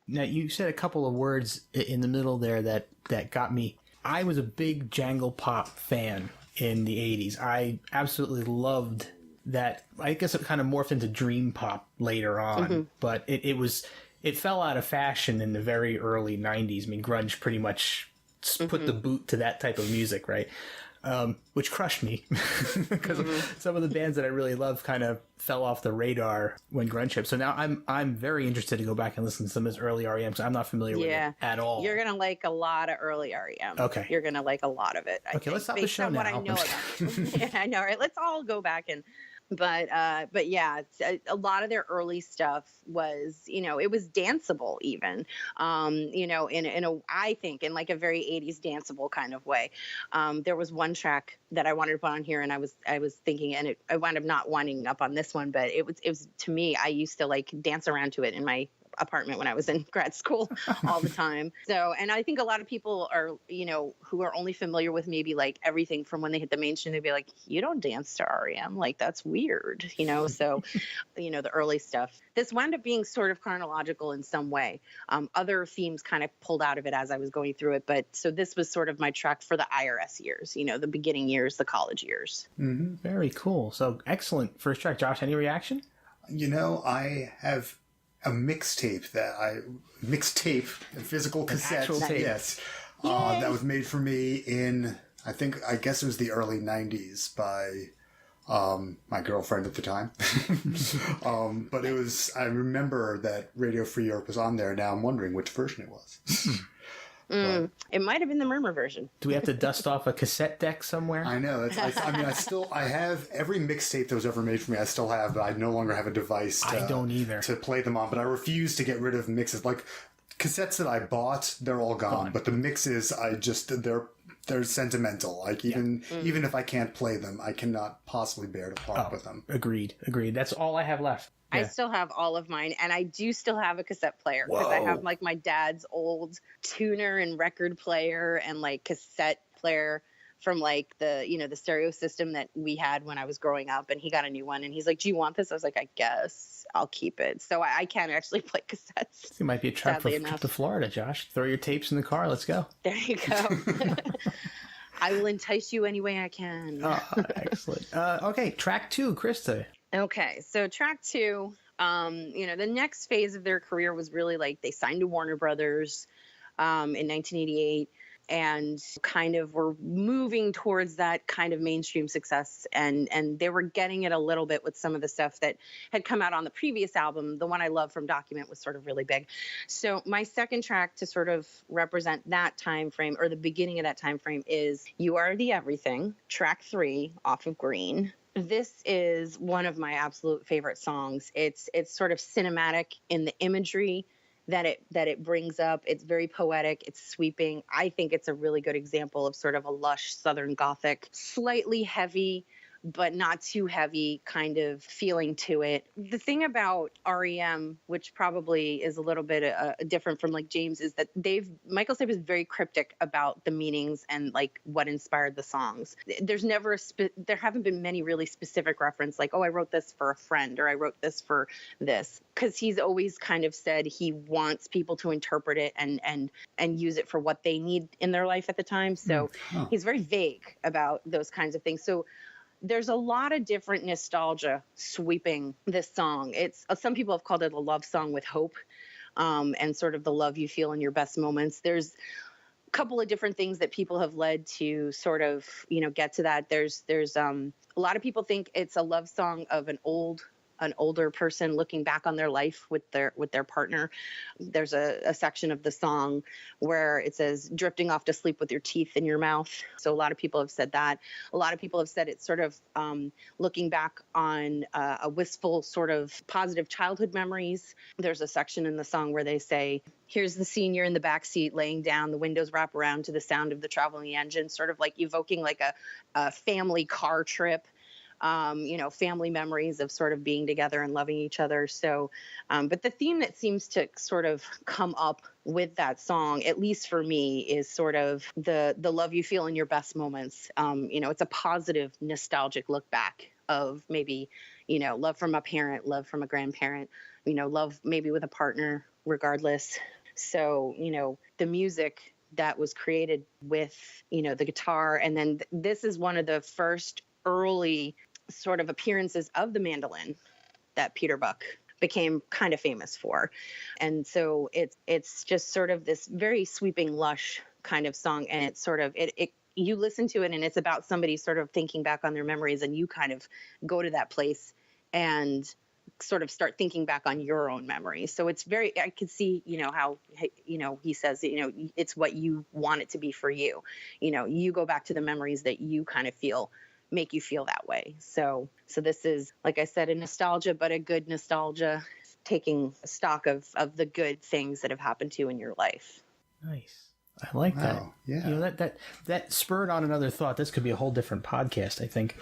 Now, you said a couple of words in the middle there that got me. I was a big jangle pop fan in the 80s. I absolutely loved that. I guess it kind of morphed into dream pop later on, but it fell out of fashion in the very early 90s. I mean, grunge pretty much put the boot to that type of music, right? Which crushed me because some of the bands that I really love kind of fell off the radar when grunge hit. So now I'm very interested to go back and listen to some of this early R.e.m. because I'm not familiar with it at all. You're gonna like a lot of early R.e.m. Okay, you're gonna like a lot of it. Okay, let's stop the show now. What I know about yeah, I know, right? Let's all go back and. But yeah, a lot of their early stuff was, it was danceable even, I think in like a very 80s danceable kind of way. There was one track that I wanted to put on here and I was thinking, and I wound up not winding up on this one, but it was to me, I used to like dance around to it in my apartment when I was in grad school all the time. So, and I think a lot of people are, who are only familiar with maybe like everything from when they hit the mainstream, they'd be like, you don't dance to R.e.m. Like, that's weird, so, the early stuff. This wound up being sort of chronological in some way. Other themes kind of pulled out of it as I was going through it. But so this was sort of my track for the IRS years, the beginning years, the college years. Mm-hmm. Very cool. So excellent first track. Josh, any reaction? I have a mixtape a physical cassette, tape. Yes, that was made for me in I guess it was the early 90s by my girlfriend at the time. But it was, I remember that Radio Free Europe was on there. Now I'm wondering which version it was. It might have been the Murmur version. Do we have to dust off a cassette deck somewhere? I know. I have every mixtape that was ever made for me. I still have, but I no longer have a device. I don't either. To play them on, but I refuse to get rid of mixes. Like cassettes that I bought, they're all gone. But the mixes, they're sentimental. Like even if I can't play them, I cannot possibly bear to part with them. Agreed. That's all I have left. Yeah. I still have all of mine, and I do still have a cassette player because I have like my dad's old tuner and record player and like cassette player from like the the stereo system that we had when I was growing up, and he got a new one and he's like, do you want this? I was like, I guess I'll keep it. So I can actually play cassettes. It might be a trip to Florida, Josh. Throw your tapes in the car. Let's go. There you go. I will entice you any way I can. Excellent. Okay, track 2, Krista. Okay, so track 2, the next phase of their career was really like they signed to Warner Brothers in 1988 and kind of were moving towards that kind of mainstream success. And they were getting it a little bit with some of the stuff that had come out on the previous album. The one I love from Document was sort of really big. So my second track to sort of represent that time frame, or the beginning of that time frame, is You Are the Everything, track 3 off of Green. This is one of my absolute favorite songs. It's sort of cinematic in the imagery that it brings up. It's very poetic. It's sweeping. I think it's a really good example of sort of a lush Southern Gothic, slightly heavy, but not too heavy kind of feeling to it. The thing about R.e.m., which probably is a little bit different from like James, is that Michael Stipe is very cryptic about the meanings and like what inspired the songs. There's never there haven't been many really specific reference like, oh, I wrote this for a friend or I wrote this for this, because he's always kind of said he wants people to interpret it and use it for what they need in their life at the time. So he's very vague about those kinds of things. So there's a lot of different nostalgia sweeping this song. It's some people have called it a love song with hope, and sort of the love you feel in your best moments. There's couple of different things that people have led to sort of, get to that. There's a lot of people think it's a love song of an older person looking back on their life with their partner. There's a section of the song where it says drifting off to sleep with your teeth in your mouth. So a lot of people have said that. A lot of people have said it's sort of looking back on a wistful sort of positive childhood memories. There's a section in the song where they say, here's the senior in the back seat laying down, the windows wrap around to the sound of the traveling engine, sort of like evoking like a family car trip. Family memories of sort of being together and loving each other. So, but the theme that seems to sort of come up with that song, at least for me, is sort of the love you feel in your best moments. It's a positive, nostalgic look back of maybe, love from a parent, love from a grandparent, love maybe with a partner, regardless. So, the music that was created with, the guitar. And then this is one of the first early sort of appearances of the mandolin that Peter Buck became kind of famous for. And so it's just sort of this very sweeping, lush kind of song. And it's sort of, you listen to it and it's about somebody sort of thinking back on their memories, and you kind of go to that place and sort of start thinking back on your own memories. So it's very, I could see, how, he says, it's what you want it to be for you. You go back to the memories that you kind of make you feel that way. So this is, like I said, a nostalgia, but a good nostalgia, taking stock of the good things that have happened to you in your life. Nice. I like that. Yeah. That spurred on another thought. This could be a whole different podcast, I think.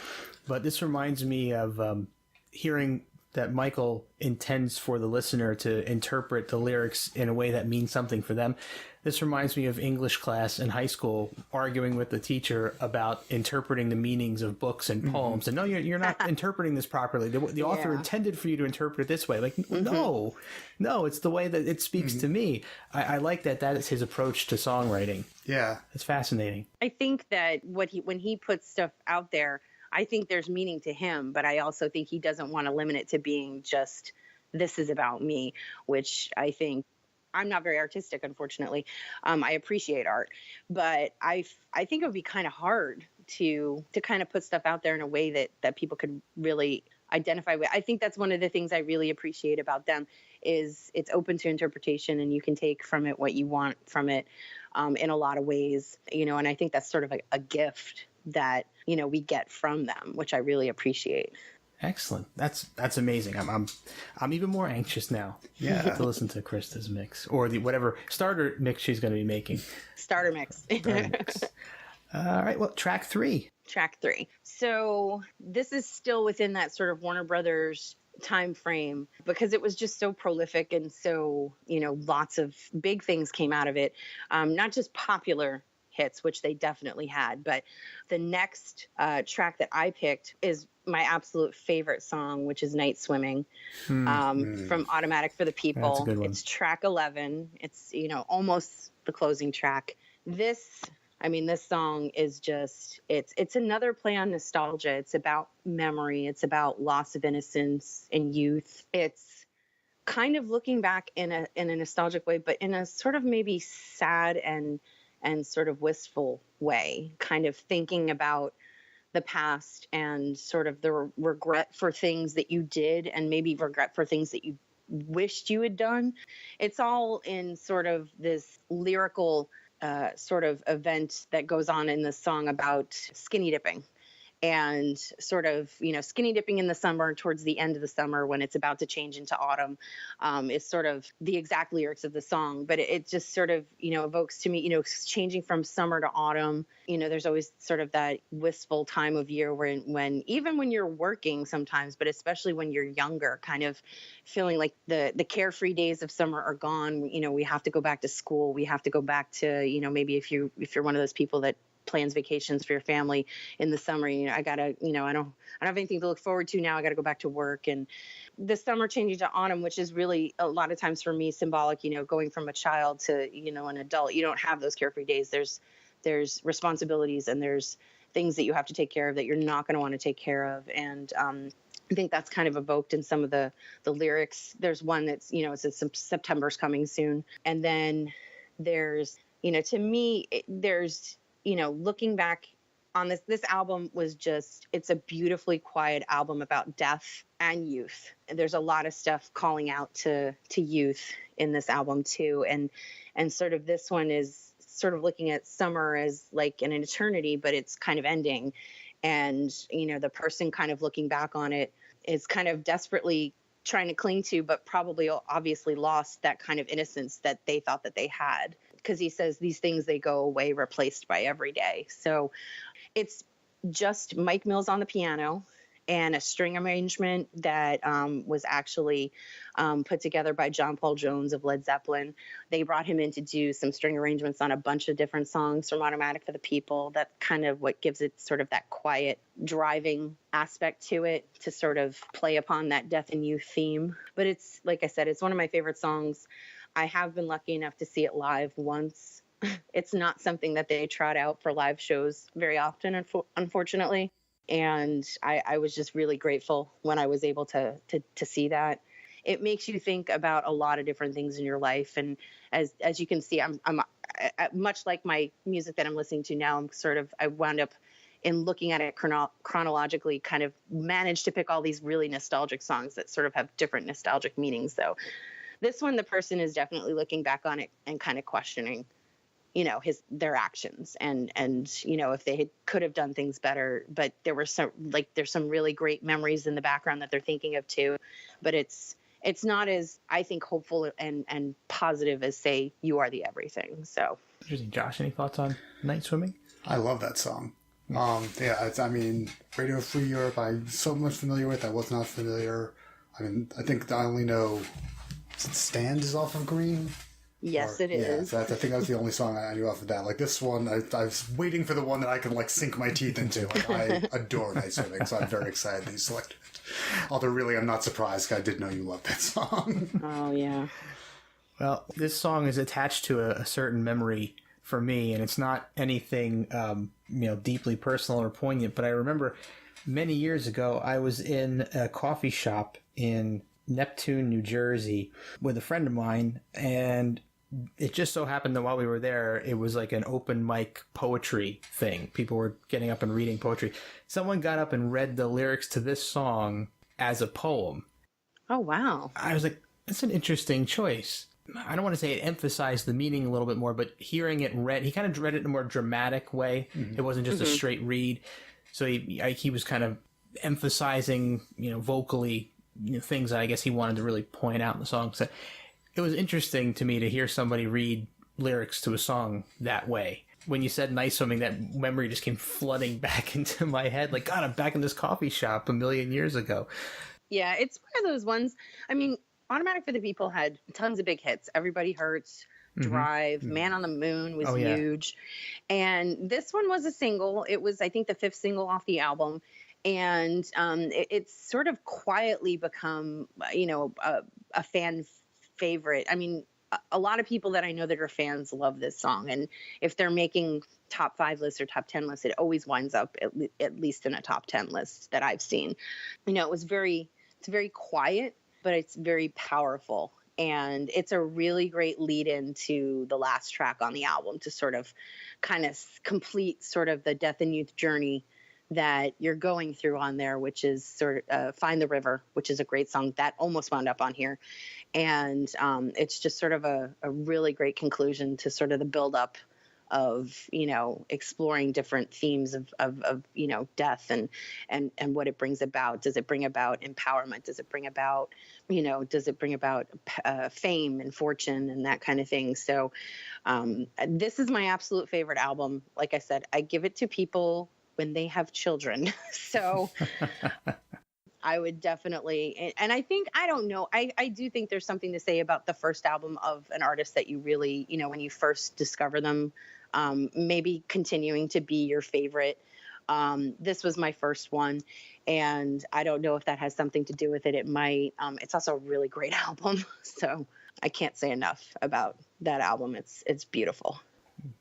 But this reminds me of hearing that Michael intends for the listener to interpret the lyrics in a way that means something for them. This reminds me of English class in high school, arguing with the teacher about interpreting the meanings of books and poems. And no, you're not interpreting this properly. The author intended for you to interpret it this way. Like, no, it's the way that it speaks to me. I like that is his approach to songwriting. Yeah. It's fascinating. I think that when he puts stuff out there, I think there's meaning to him, but I also think he doesn't want to limit it to being just, this is about me, which I think, I'm not very artistic, unfortunately. I appreciate art, but I think it would be kind of hard to kind of put stuff out there in a way that people could really identify with. I think that's one of the things I really appreciate about them is it's open to interpretation, and you can take from it what you want from it in a lot of ways, and I think that's sort of a gift that, we get from them, which I really appreciate. Excellent. That's amazing. I'm even more anxious now. Yeah. To listen to Krista's mix, or the whatever starter mix she's going to be making. Starter mix. All right. Well, track 3. Track 3. So this is still within that sort of Warner Brothers time frame, because it was just so prolific, and so, lots of big things came out of it. Not just popular hits, which they definitely had, but the next track that I picked is my absolute favorite song, which is Night Swimming, from Automatic for the People. That's a good one. It's track 11. It's, almost the closing track. This song is just, it's another play on nostalgia. It's about memory. It's about loss of innocence and youth. It's kind of looking back in a nostalgic way, but in a sort of maybe sad and sort of wistful way, kind of thinking about the past and sort of the regret for things that you did, and maybe regret for things that you wished you had done. It's all in sort of this lyrical sort of event that goes on in the song about skinny dipping. And sort of, skinny dipping in the summer, towards the end of the summer when it's about to change into autumn, is sort of the exact lyrics of the song. But it just sort of, evokes to me, changing from summer to autumn. There's always sort of that wistful time of year when even when you're working sometimes, but especially when you're younger, kind of feeling like the carefree days of summer are gone. We have to go back to school. We have to go back to, maybe if you're one of those people that plans vacations for your family in the summer, I gotta, I don't have anything to look forward to now. I gotta go back to work. And the summer changing to autumn, which is really a lot of times for me symbolic, going from a child to, an adult. You don't have those carefree days. There's responsibilities, and there's things that you have to take care of that you're not going to want to take care of. And I think that's kind of evoked in some of the lyrics. There's one that's, it says September's coming soon. And then there's To me, there's, looking back on this album was just, it's a beautifully quiet album about death and youth. And there's a lot of stuff calling out to youth in this album too. And sort of this one is sort of looking at summer as like an eternity, but it's kind of ending. And, the person kind of looking back on it is kind of desperately trying to cling to, but probably obviously lost that kind of innocence that they thought that they had. Because he says these things, they go away replaced by every day. So it's just Mike Mills on the piano and a string arrangement that was actually put together by John Paul Jones of Led Zeppelin. They brought him in to do some string arrangements on a bunch of different songs from Automatic for the People. That's kind of what gives it sort of that quiet, driving aspect to it, to sort of play upon that death and youth theme. But it's, like I said, it's one of my favorite songs. I have been lucky enough to see it live once. It's not something that they trot out for live shows very often, unfortunately. And I was just really grateful when I was able to see that. It makes you think about a lot of different things in your life. And as you can see, I'm much like my music that I'm listening to now. I wound up in looking at it chronologically, kind of managed to pick all these really nostalgic songs that sort of have different nostalgic meanings. So this one, the person is definitely looking back on it and kind of questioning, their actions and if they could have done things better. But there's some really great memories in the background that they're thinking of too. But it's not as, I think, hopeful and positive as, say, You Are the Everything. So interesting. Josh, any thoughts on Night Swimming? I love that song. Radio Free Europe, I'm so much familiar with. I was not familiar. I think I only know Stand is off of Green. Yes, it is. I think that was the only song I knew off of that. Like this one, I was waiting for the one that I can sink my teeth into. I adore Night Swimming, so I'm very excited that you selected it. Although really, I'm not surprised because I did know you loved that song. Oh, yeah. Well, this song is attached to a certain memory for me, and it's not anything, deeply personal or poignant, but I remember many years ago, I was in a coffee shop in Neptune, New Jersey with a friend of mine, and it just so happened that while we were there, it was like an open mic poetry thing. People were getting up and reading poetry. Someone got up and read the lyrics to this song as a poem. Oh, wow. I was like, that's an interesting choice. I don't want to say it emphasized the meaning a little bit more, but hearing it read, he kind of read it in a more dramatic way. Mm-hmm. It wasn't just a straight read. So he was kind of emphasizing, vocally, things that I guess he wanted to really point out in the song. So it was interesting to me to hear somebody read lyrics to a song that way. When you said Night Swimming, that memory just came flooding back into my head. Like, God, I'm back in this coffee shop a million years ago. Yeah, it's one of those ones. Automatic for the People had tons of big hits. Everybody Hurts, Drive, mm-hmm. Man on the Moon was huge. And this one was a single. It was, I think, the 5th single off the album. And it's sort of quietly become, a fan favorite. A lot of people that I know that are fans love this song. And if they're making top 5 lists or top 10 lists, it always winds up at least in a top 10 list that I've seen. It's very quiet, but it's very powerful. And it's a really great lead into the last track on the album to sort of kind of complete sort of the death and youth journey that you're going through on there, which is sort of Find the River, which is a great song that almost wound up on here. And it's just sort of a really great conclusion to sort of the buildup of, exploring different themes of death and what it brings about. Does it bring about empowerment? Does it bring about, fame and fortune and that kind of thing? So this is my absolute favorite album. Like I said, I give it to people when they have children. So I would definitely, and I think, I don't know, I do think there's something to say about the first album of an artist that you really, when you first discover them, maybe continuing to be your favorite. This was my first one, and I don't know if that has something to do with it. It might. It's also a really great album, so I can't say enough about that album. It's beautiful.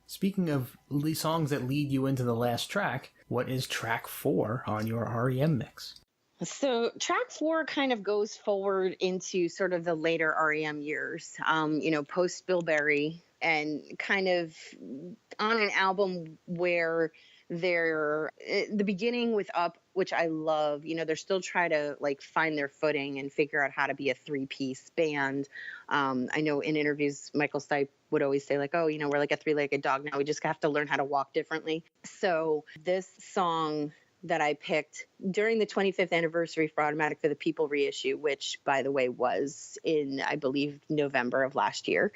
Speaking of songs that lead you into the last track, what is track 4 on your r.e.m. mix? So track 4 kind of goes forward into sort of the later r.e.m. years, post Bill Berry, and kind of on an album where they're the beginning with Up, which I love. They're still trying to like find their footing and figure out how to be a 3-piece band. I know in interviews, Michael Stipe would always say like, oh, we're like a 3-legged dog now. We just have to learn how to walk differently. So this song that I picked during the 25th anniversary for Automatic for the People reissue, which, by the way, was in, I believe, November of last year.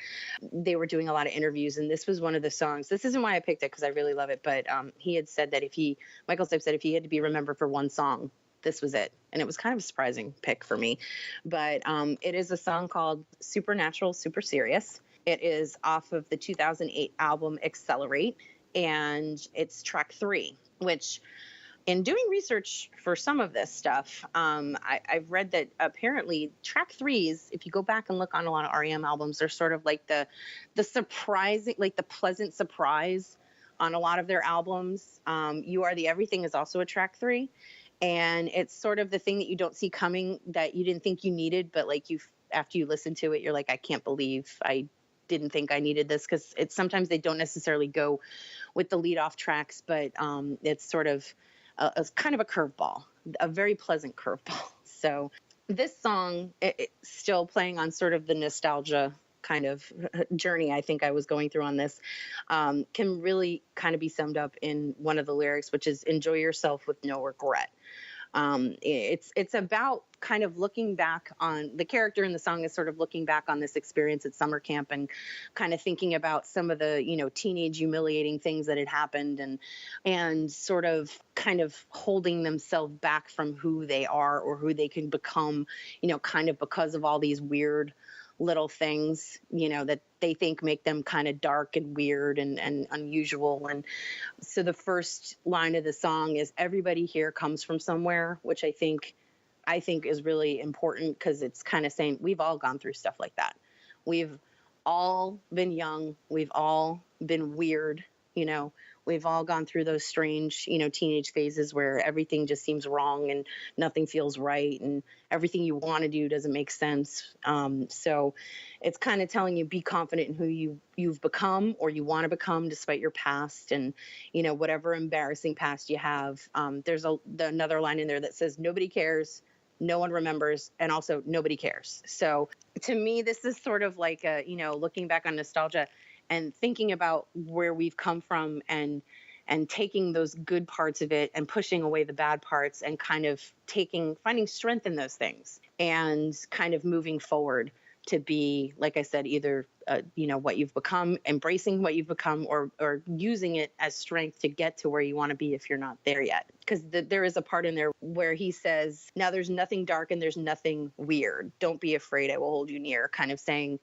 They were doing a lot of interviews, and this was one of the songs. This isn't why I picked it, because I really love it, but he had said that Michael Stipe said if he had to be remembered for one song, this was it. And it was kind of a surprising pick for me. But it is a song called Supernatural, Super Serious. It is off of the 2008 album Accelerate, and it's track 3, which... in doing research for some of this stuff, I've read that apparently track 3s, if you go back and look on a lot of r.e.m. albums, they're sort of like the surprising, like the pleasant surprise on a lot of their albums. You Are the Everything is also a track 3. And it's sort of the thing that you don't see coming that you didn't think you needed, but like after you listen to it, you're like, I can't believe I didn't think I needed this, because sometimes they don't necessarily go with the lead off tracks, but it's sort of a kind of a curveball, a very pleasant curveball. So this song, it's still playing on sort of the nostalgia kind of journey I think I was going through on this, can really kind of be summed up in one of the lyrics, which is enjoy yourself with no regret. It's about kind of looking back on the character in the song is sort of looking back on this experience at summer camp and kind of thinking about some of the, teenage humiliating things that had happened and sort of kind of holding themselves back from who they are or who they can become, kind of because of all these weird little things, that they think make them kind of dark and weird and unusual. And so the first line of the song is everybody here comes from somewhere, which I think is really important, because it's kind of saying we've all gone through stuff like that. We've all been young. We've all been weird. We've all gone through those strange, teenage phases where everything just seems wrong and nothing feels right and everything you want to do doesn't make sense. So it's kind of telling you, be confident in who you've become or you want to become despite your past and, whatever embarrassing past you have. There's another line in there that says, nobody cares, no one remembers, and also nobody cares. So to me, this is sort of like, looking back on nostalgia and thinking about where we've come from and taking those good parts of it and pushing away the bad parts and kind of finding strength in those things and kind of moving forward to be, like I said, either, what you've become, embracing what you've become, or using it as strength to get to where you want to be if you're not there yet. Because there is a part in there where he says, now there's nothing dark and there's nothing weird. Don't be afraid, I will hold you near, kind of saying,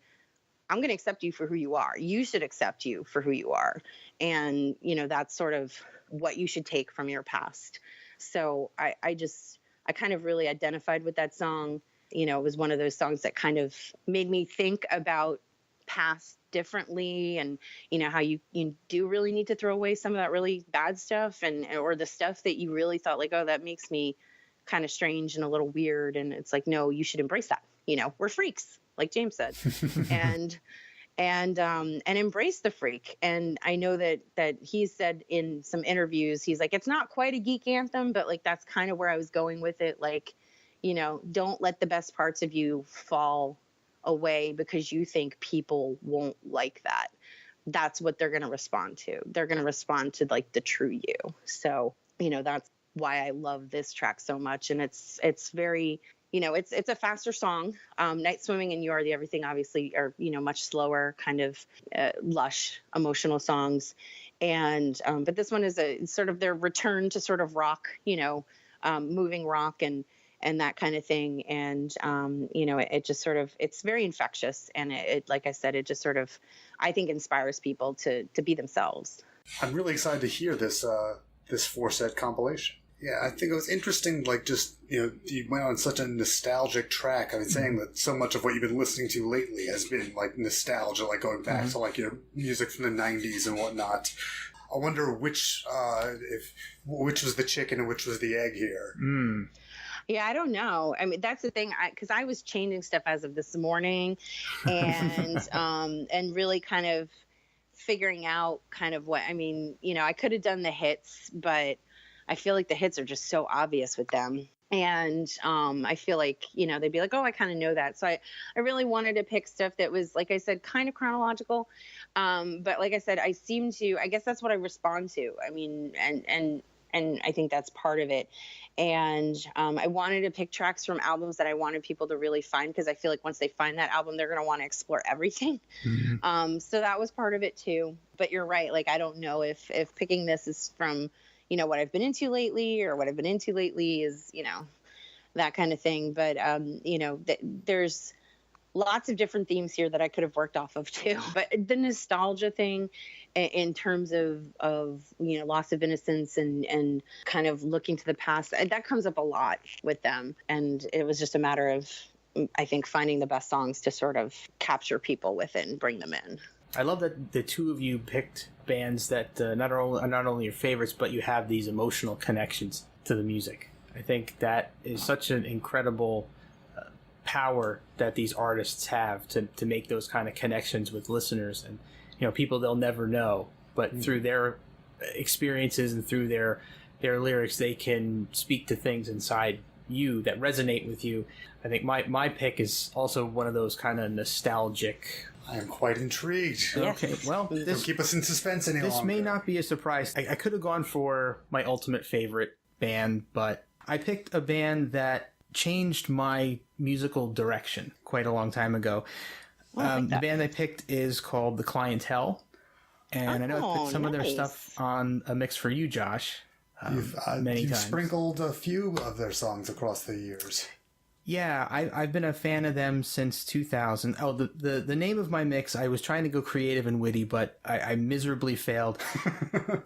I'm going to accept you for who you are. You should accept you for who you are. And, that's sort of what you should take from your past. So I kind of really identified with that song. It was one of those songs that kind of made me think about past differently and, how you do really need to throw away some of that really bad stuff or the stuff that you really thought like, oh, that makes me kind of strange and a little weird. And it's like, no, you should embrace that. We're freaks, like James said, and embrace the freak. And I know that he said in some interviews, he's like, it's not quite a geek anthem, but like, that's kind of where I was going with it. Like, don't let the best parts of you fall away because you think people won't like that. That's what they're going to respond to. They're going to respond to like the true you. So, that's why I love this track so much. And it's very, it's a faster song. Night Swimming and You Are the Everything obviously are, much slower, kind of lush, emotional songs. And but this one is a sort of their return to sort of rock, moving rock and that kind of thing. And, it just sort of, it's very infectious. And it like I said, it just sort of, I think, inspires people to be themselves. I'm really excited to hear this 4-set compilation. Yeah, I think it was interesting, like, just, you went on such a nostalgic track. I've been saying that so much of what you've been listening to lately has been, like, nostalgia, like, going back to, like, music from the 90s and whatnot. I wonder which was the chicken and which was the egg here. Yeah, I don't know. I mean, that's the thing, because I was changing stuff as of this morning, and and really kind of figuring out kind of what, I mean, I could have done the hits, but I feel like the hits are just so obvious with them. And I feel like, they'd be like, oh, I kind of know that. So I really wanted to pick stuff that was, like I said, kind of chronological. But like I said, I guess that's what I respond to. I mean, and I think that's part of it. And I wanted to pick tracks from albums that I wanted people to really find, because I feel like once they find that album, they're going to want to explore everything. Mm-hmm. So that was part of it too. But you're right. Like, I don't know if picking this is from, what I've been into lately, or what I've been into lately is, that kind of thing. But, there's lots of different themes here that I could have worked off of too. But the nostalgia thing in terms of loss of innocence and kind of looking to the past, that comes up a lot with them. And it was just a matter of, I think, finding the best songs to sort of capture people with it and bring them in. I love that the two of you picked bands that not only your favorites, but you have these emotional connections to the music. I think that is such an incredible power that these artists have to make those kind of connections with listeners and people they'll never know, but through their experiences and through their lyrics, they can speak to things inside you that resonate with you. I think my pick is also one of those kind of nostalgic. I am quite intrigued. Yes. Okay, well, don't keep us in suspense any longer. This may not be a surprise. I could have gone for my ultimate favorite band, but I picked a band that changed my musical direction quite a long time ago. The band I picked is called The Clientele, and I know I put some of their stuff on a mix for you, Josh. You've sprinkled a few of their songs across the years. Yeah, I've been a fan of them since 2000. Oh, the name of my mix, I was trying to go creative and witty, but I miserably failed.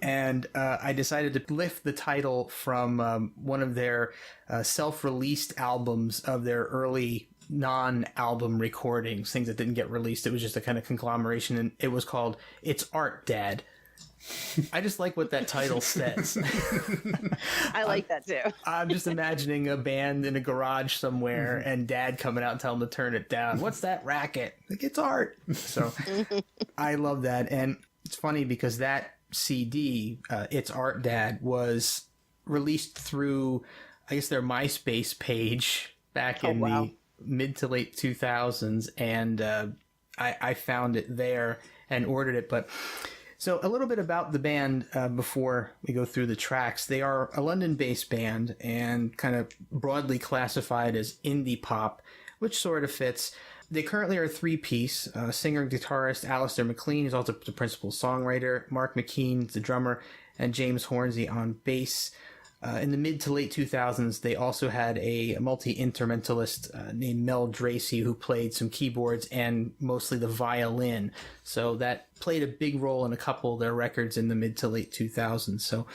And I decided to lift the title from one of their self-released albums of their early non-album recordings, things that didn't get released. It was just a kind of conglomeration, and it was called It's Art, Dad. I just like what that title says. I like that too. I'm just imagining a band in a garage somewhere and Dad coming out and telling them to turn it down. What's that racket? Like, it's art. So I love that. And it's funny because that CD, It's Art, Dad, was released through, I guess, their MySpace page back in the mid to late 2000s. And I found it there and ordered it. But so a little bit about the band before we go through the tracks. They are a London-based band and kind of broadly classified as indie pop, which sort of fits. They currently are a three-piece. Singer and guitarist Alistair MacLean is also the principal songwriter. Mark McKean is the drummer, and James Hornsey on bass. In the mid to late 2000s, they also had a multi-instrumentalist named Mel Dracy who played some keyboards and mostly the violin. So that played a big role in a couple of their records in the mid to late 2000s. So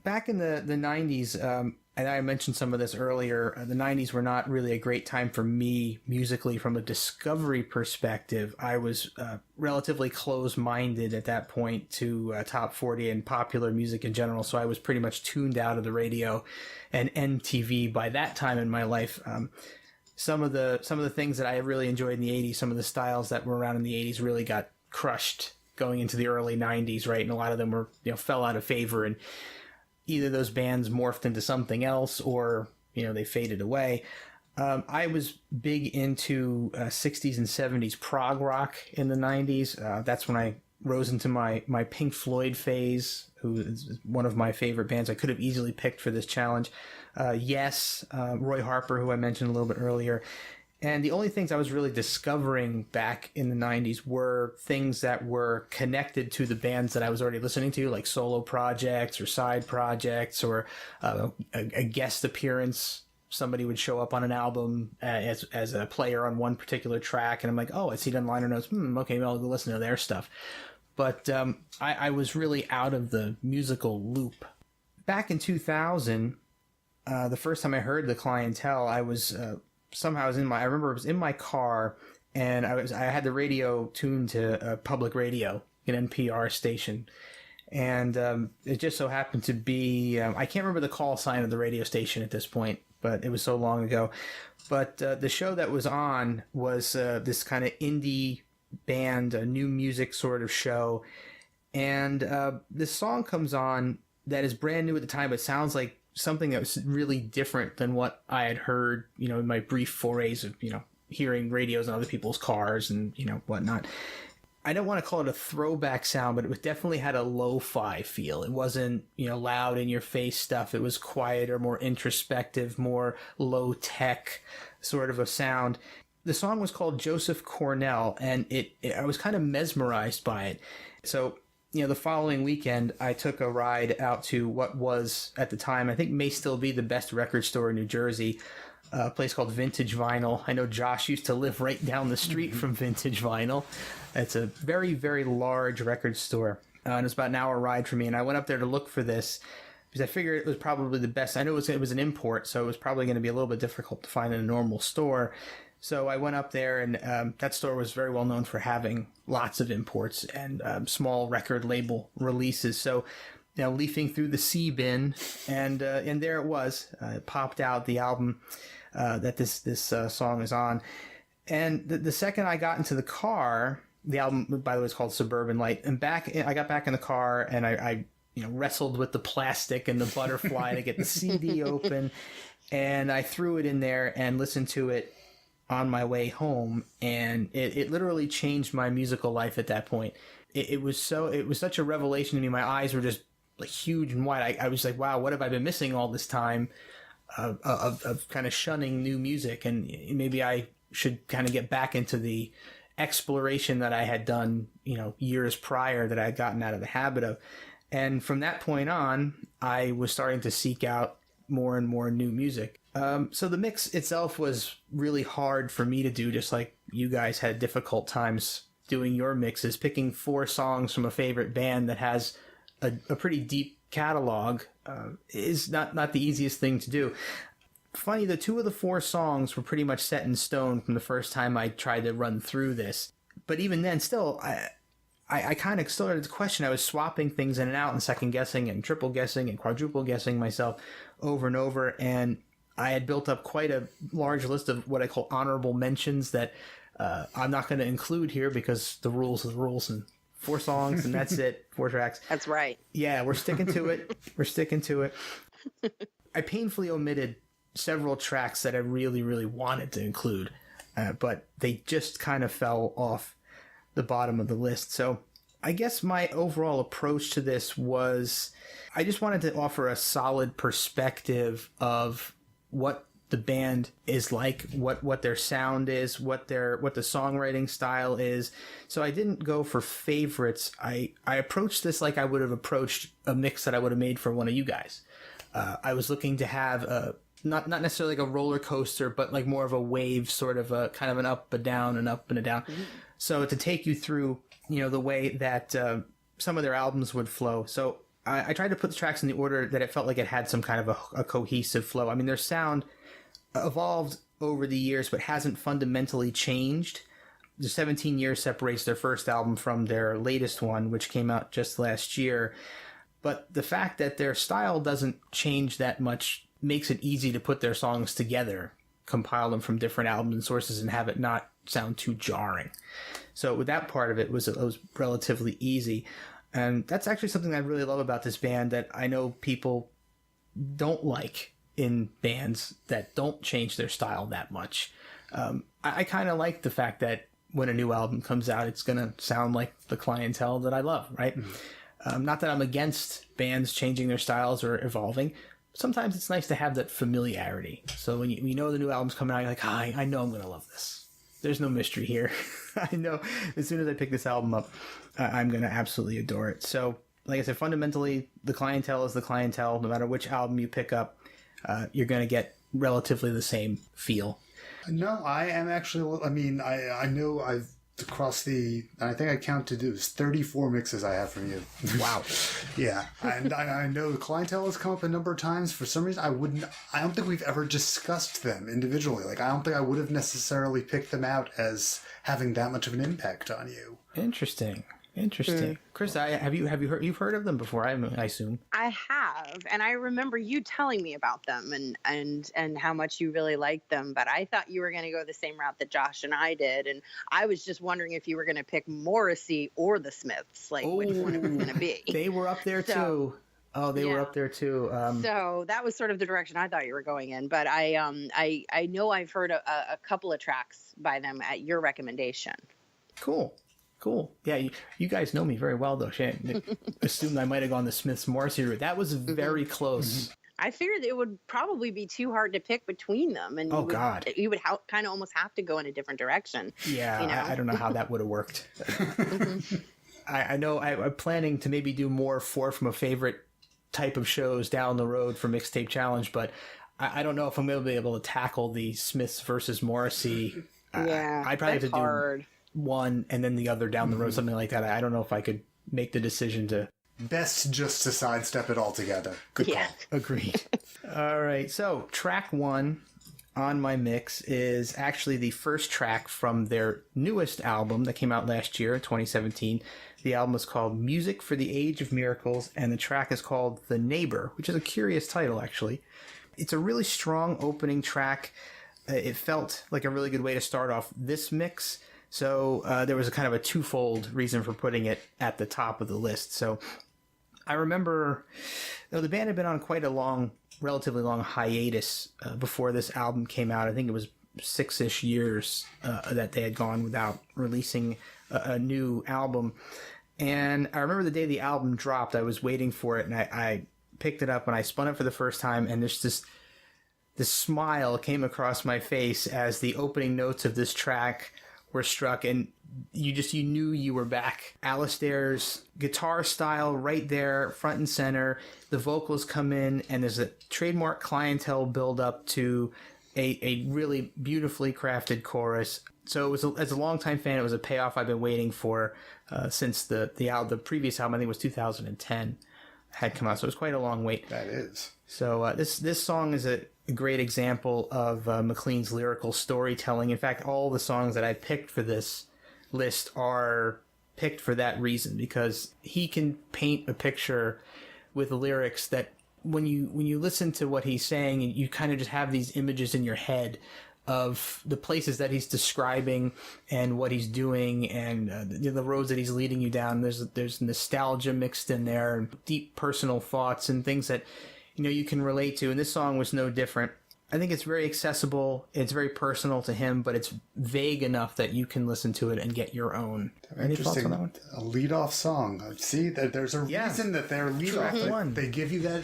back in the 90s, and I mentioned some of this earlier, the 90s were not really a great time for me musically from a discovery perspective. I was relatively close-minded at that point to top 40 and popular music in general, so I was pretty much tuned out of the radio and MTV by that time in my life. Some of the things that I really enjoyed in the 80s, some of the styles that were around in the 80s really got crushed going into the early 90s, right? And a lot of them were, fell out of favor, and either those bands morphed into something else or, they faded away. I was big into 60s and 70s prog rock in the 90s. That's when I rose into my Pink Floyd phase, who is one of my favorite bands I could have easily picked for this challenge. Yes, Roy Harper, who I mentioned a little bit earlier. And the only things I was really discovering back in the 90s were things that were connected to the bands that I was already listening to, like solo projects or side projects or a guest appearance. Somebody would show up on an album as a player on one particular track, and I'm like, oh, I see it on liner notes. Okay, well, I'll go listen to their stuff. But I was really out of the musical loop. Back in 2000, the first time I heard The Clientele, I was... somehow I remember it was in my car, and I had the radio tuned to public radio, an NPR station, and it just so happened to be I can't remember the call sign of the radio station at this point, but it was so long ago. But the show that was on was this kind of indie band, a new music sort of show. And this song comes on that is brand new at the time, but sounds like something that was really different than what I had heard, in my brief forays of, hearing radios in other people's cars and, whatnot. I don't want to call it a throwback sound, but it definitely had a lo-fi feel. It wasn't, loud in your face stuff. It was quieter, more introspective, more low-tech sort of a sound. The song was called Joseph Cornell, and I was kind of mesmerized by it. So, the following weekend, I took a ride out to what was, at the time, I think may still be the best record store in New Jersey, a place called Vintage Vinyl. I know Josh used to live right down the street from Vintage Vinyl. It's a very, very large record store, and it's about an hour ride for me. And I went up there to look for this because I figured it was probably the best. I know it was an import, so it was probably going to be a little bit difficult to find in a normal store. So I went up there, and that store was very well known for having lots of imports and small record label releases. So, leafing through the C-bin, and there it was. It popped out the album that this song is on. And the second I got into the car, the album, by the way, is called Suburban Light. And I got back in the car, and I wrestled with the plastic and the butterfly to get the CD open, and I threw it in there and listened to it on my way home, and it literally changed my musical life at that point. It was such a revelation to me. My eyes were just like huge and wide. I was like, wow, what have I been missing all this time of kind of shunning new music? And maybe I should kind of get back into the exploration that I had done, years prior, that I had gotten out of the habit of. And from that point on, I was starting to seek out more and more new music. So the mix itself was really hard for me to do, just like you guys had difficult times doing your mixes. Picking 4 songs from a favorite band that has a pretty deep catalog is not the easiest thing to do. Funny, the 2 of the 4 songs were pretty much set in stone from the first time I tried to run through this. But even then, still, I kind of started to question. I was swapping things in and out and second guessing and triple guessing and quadruple guessing myself over and over, and I had built up quite a large list of what I call honorable mentions that I'm not going to include here because the rules are the rules, and 4 songs and that's it, 4 tracks. That's right. Yeah, we're sticking to it. We're sticking to it. I painfully omitted several tracks that I really, really wanted to include, but they just kind of fell off the bottom of the list. So I guess my overall approach to this was I just wanted to offer a solid perspective of what the band is like, what their sound is, what the songwriting style is. So I didn't go for favorites. I approached this like I would have approached a mix that I would have made for one of you guys. I was looking to have not necessarily like a roller coaster, but like more of a wave, sort of a kind of an up, a down, an up and a down. Mm-hmm. So to take you through, the way that some of their albums would flow. So I tried to put the tracks in the order that it felt like it had some kind of a cohesive flow. I mean, their sound evolved over the years, but hasn't fundamentally changed. The 17 years separates their first album from their latest one, which came out just last year. But the fact that their style doesn't change that much makes it easy to put their songs together, compile them from different albums and sources, and have it not sound too jarring. So with that part of it, it was relatively easy. And that's actually something I really love about this band that I know people don't like in bands that don't change their style that much. I kind of like the fact that when a new album comes out, it's going to sound like the clientele that I love, right? Mm-hmm. Not that I'm against bands changing their styles or evolving. Sometimes it's nice to have that familiarity. So when you know the new album's coming out, you're like, I know I'm going to love this. There's no mystery here. I know as soon as I pick this album up, I'm going to absolutely adore it. So, like I said, fundamentally, the clientele is the clientele. No matter which album you pick up, you're going to get relatively the same feel. No, I am actually, I know I've across I think I counted, it was 34 mixes I have from you. Wow. Yeah. And I know the clientele has come up a number of times. For some reason, I don't think we've ever discussed them individually. Like, I don't think I would have necessarily picked them out as having that much of an impact on you. Interesting. Interesting. Krista, have you heard, you've heard of them before, I assume? I have, and I remember you telling me about them and how much you really liked them, but I thought you were going to go the same route that Josh and I did, and I was just wondering if you were going to pick Morrissey or the Smiths, like which one it was going to be. They were up there too. Oh, they were up there too. So that was sort of the direction I thought you were going in, but I know I've heard a couple of tracks by them at your recommendation. Cool. Yeah, you guys know me very well, though. Shannon assumed I might have gone the Smiths Morrissey route. That was very close. I figured it would probably be too hard to pick between them, and you would kind of almost have to go in a different direction. Yeah, I don't know how that would have worked. I know I'm planning to maybe do more four from a favorite type of shows down the road for Mixtape Challenge, but I don't know if I'm going to be able to tackle the Smiths versus Morrissey. I'd probably have to do one and then the other down the road, something like that. I don't know if I could make the decision to... Best just to sidestep it altogether. Good call. Agreed. All right, so track 1 on my mix is actually the first track from their newest album that came out last year, 2017. The album is called Music for the Age of Miracles, and the track is called The Neighbor, which is a curious title, actually. It's a really strong opening track. It felt like a really good way to start off this mix. So there was a kind of a twofold reason for putting it at the top of the list. So I remember, the band had been on quite a relatively long hiatus before this album came out. I think it was 6-ish years that they had gone without releasing a new album. And I remember the day the album dropped, I was waiting for it, and I picked it up and I spun it for the first time, and there's this smile came across my face as the opening notes of this track were struck, and you knew you were back. Alistair's guitar style right there, front and center. The vocals come in, and there's a trademark clientele build up to a really beautifully crafted chorus. So it was as a longtime fan, it was a payoff I've been waiting for since the previous album, I think it was 2010, had come out. So it was quite a long wait. That is. So this song is a great example of McLean's lyrical storytelling. In fact, all the songs that I picked for this list are picked for that reason, because he can paint a picture with lyrics that when you listen to what he's saying, you kind of just have these images in your head of the places that he's describing and what he's doing, and the roads that he's leading you down. There's nostalgia mixed in there, and deep personal thoughts and things that you can relate to, and this song was no different. I think it's very accessible. It's very personal to him, but it's vague enough that you can listen to it and get your own. Any thoughts on that one? A lead-off song. See, there's a reason that they're lead-off. They give you that.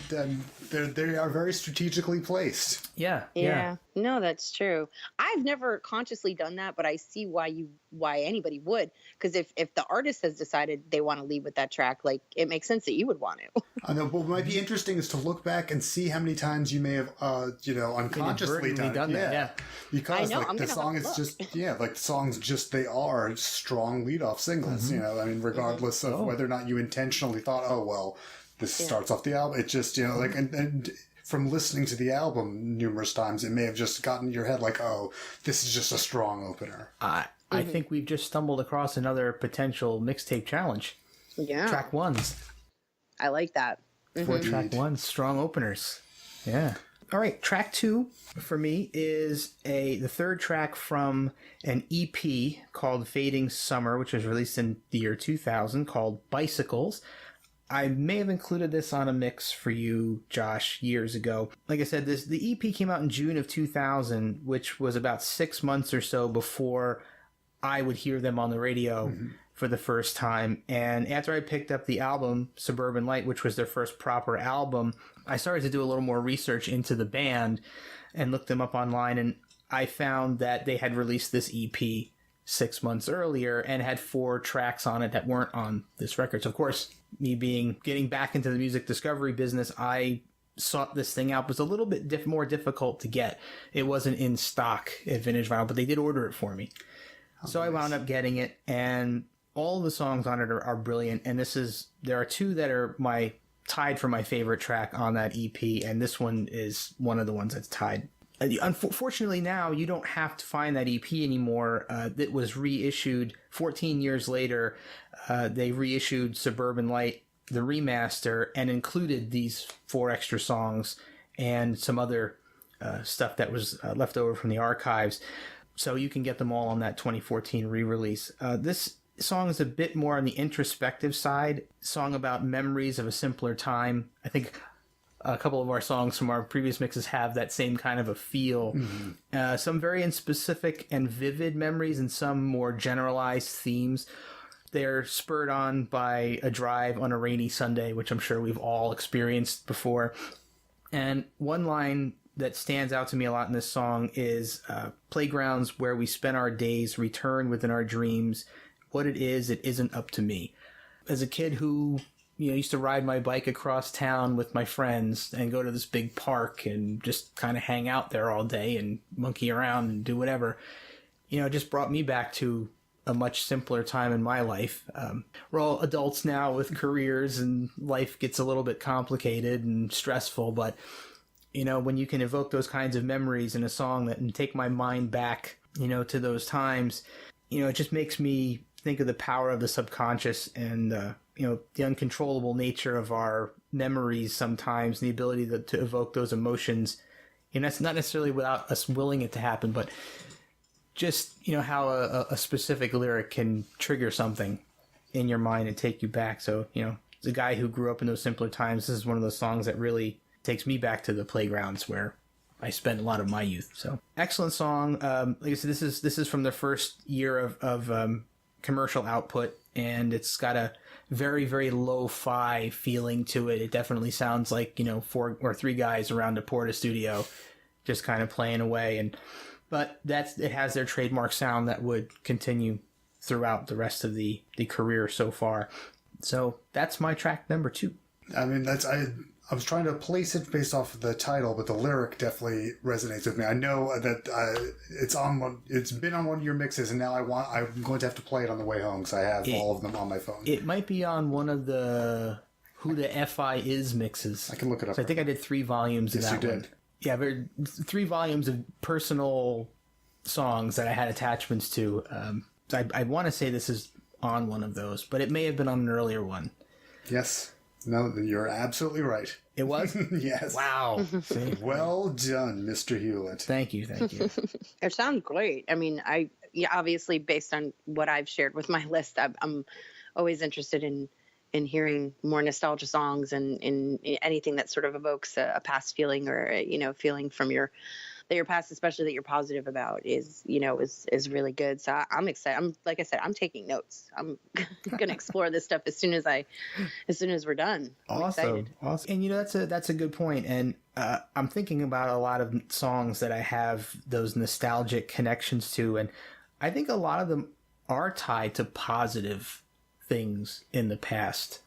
They are very strategically placed. Yeah. No, that's true. I've never consciously done that, but I see why anybody would. Because if the artist has decided they want to lead with that track, like, it makes sense that you would want to. I know. What might be interesting is to look back and see how many times you may have, unconsciously done that. Yeah. Because the song is just, the songs just, they are strong lead-off singles. Regardless of whether or not you intentionally thought, this starts off the album. It just, and from listening to the album numerous times, it may have just gotten in your head like, this is just a strong opener. I think we've just stumbled across another potential mixtape challenge. Yeah. Track 1s. I like that. 4 track 1s, strong openers. Yeah. All right, track 2 for me is the third track from an EP called Fading Summer, which was released in the year 2000, called Bicycles. I may have included this on a mix for you, Josh, years ago. Like I said, the EP came out in June of 2000, which was about 6 months or so before I would hear them on the radio for the first time. And after I picked up the album, Suburban Light, which was their first proper album, I started to do a little more research into the band and looked them up online, and I found that they had released this EP 6 months earlier and had 4 tracks on it that weren't on this record. So, of course, me getting back into the music discovery business, I sought this thing out. It was a little bit more difficult to get. It wasn't in stock at Vintage Vinyl, but they did order it for me. So nice. I wound up getting it, and all the songs on it are brilliant. And there are 2 that are tied for my favorite track on that EP, and this one is one of the ones that's tied Unfortunately, now you don't have to find that EP anymore. It was reissued 14 years later. They reissued Suburban Light, the remaster, and included these 4 extra songs and some other stuff that was left over from the archives. So you can get them all on that 2014 re-release. This song is a bit more on the introspective side, song about memories of a simpler time. I think a couple of our songs from our previous mixes have that same kind of a feel. Mm-hmm. Some very specific and vivid memories and some more generalized themes. They're spurred on by a drive on a rainy Sunday, which I'm sure we've all experienced before. And one line that stands out to me a lot in this song is playgrounds where we spend our days return within our dreams. What it isn't up to me. As a kid who used to ride my bike across town with my friends and go to this big park and just kind of hang out there all day and monkey around and do whatever, it just brought me back to a much simpler time in my life. We're all adults now with careers and life gets a little bit complicated and stressful, but when you can evoke those kinds of memories in a song and take my mind back, to those times, it just makes me think of the power of the subconscious and, the uncontrollable nature of our memories sometimes, and the ability to evoke those emotions. That's not necessarily without us willing it to happen, but just, how a specific lyric can trigger something in your mind and take you back. So, as a guy who grew up in those simpler times, this is one of those songs that really takes me back to the playgrounds where I spent a lot of my youth. So excellent song. Like I said, this is from the first year of commercial output, and it's got a very, very lo-fi feeling to it. It definitely sounds like 4 or 3 guys around a Porta studio just kind of playing away. But it has their trademark sound that would continue throughout the rest of the career so far. So that's my track number 2. I mean, I was trying to place it based off of the title, but the lyric definitely resonates with me. I know that it's been on one of your mixes, and now I'm going to have to play it on the way home because I have all of them on my phone. It might be on one of the Who the F.I. Is mixes. I can look it up. So I think I did 3 volumes of that one. Yes, you did. Yeah, 3 volumes of personal songs that I had attachments to. I want to say this is on one of those, but it may have been on an earlier one. Yes. No, you're absolutely right. It was? Yes. Wow. See? Well done, Mr. Hulit. Thank you. It sounds great. I mean, obviously, based on what I've shared with my list, I'm always interested in hearing more nostalgia songs and in anything that sort of evokes a past feeling or, feeling from your past, especially that you're positive about, is really good. So I'm excited. Like I said, I'm taking notes. I'm going to explore this stuff as soon as we're done. Awesome. And that's a good point. And I'm thinking about a lot of songs that I have those nostalgic connections to, and I think a lot of them are tied to positive things in the past.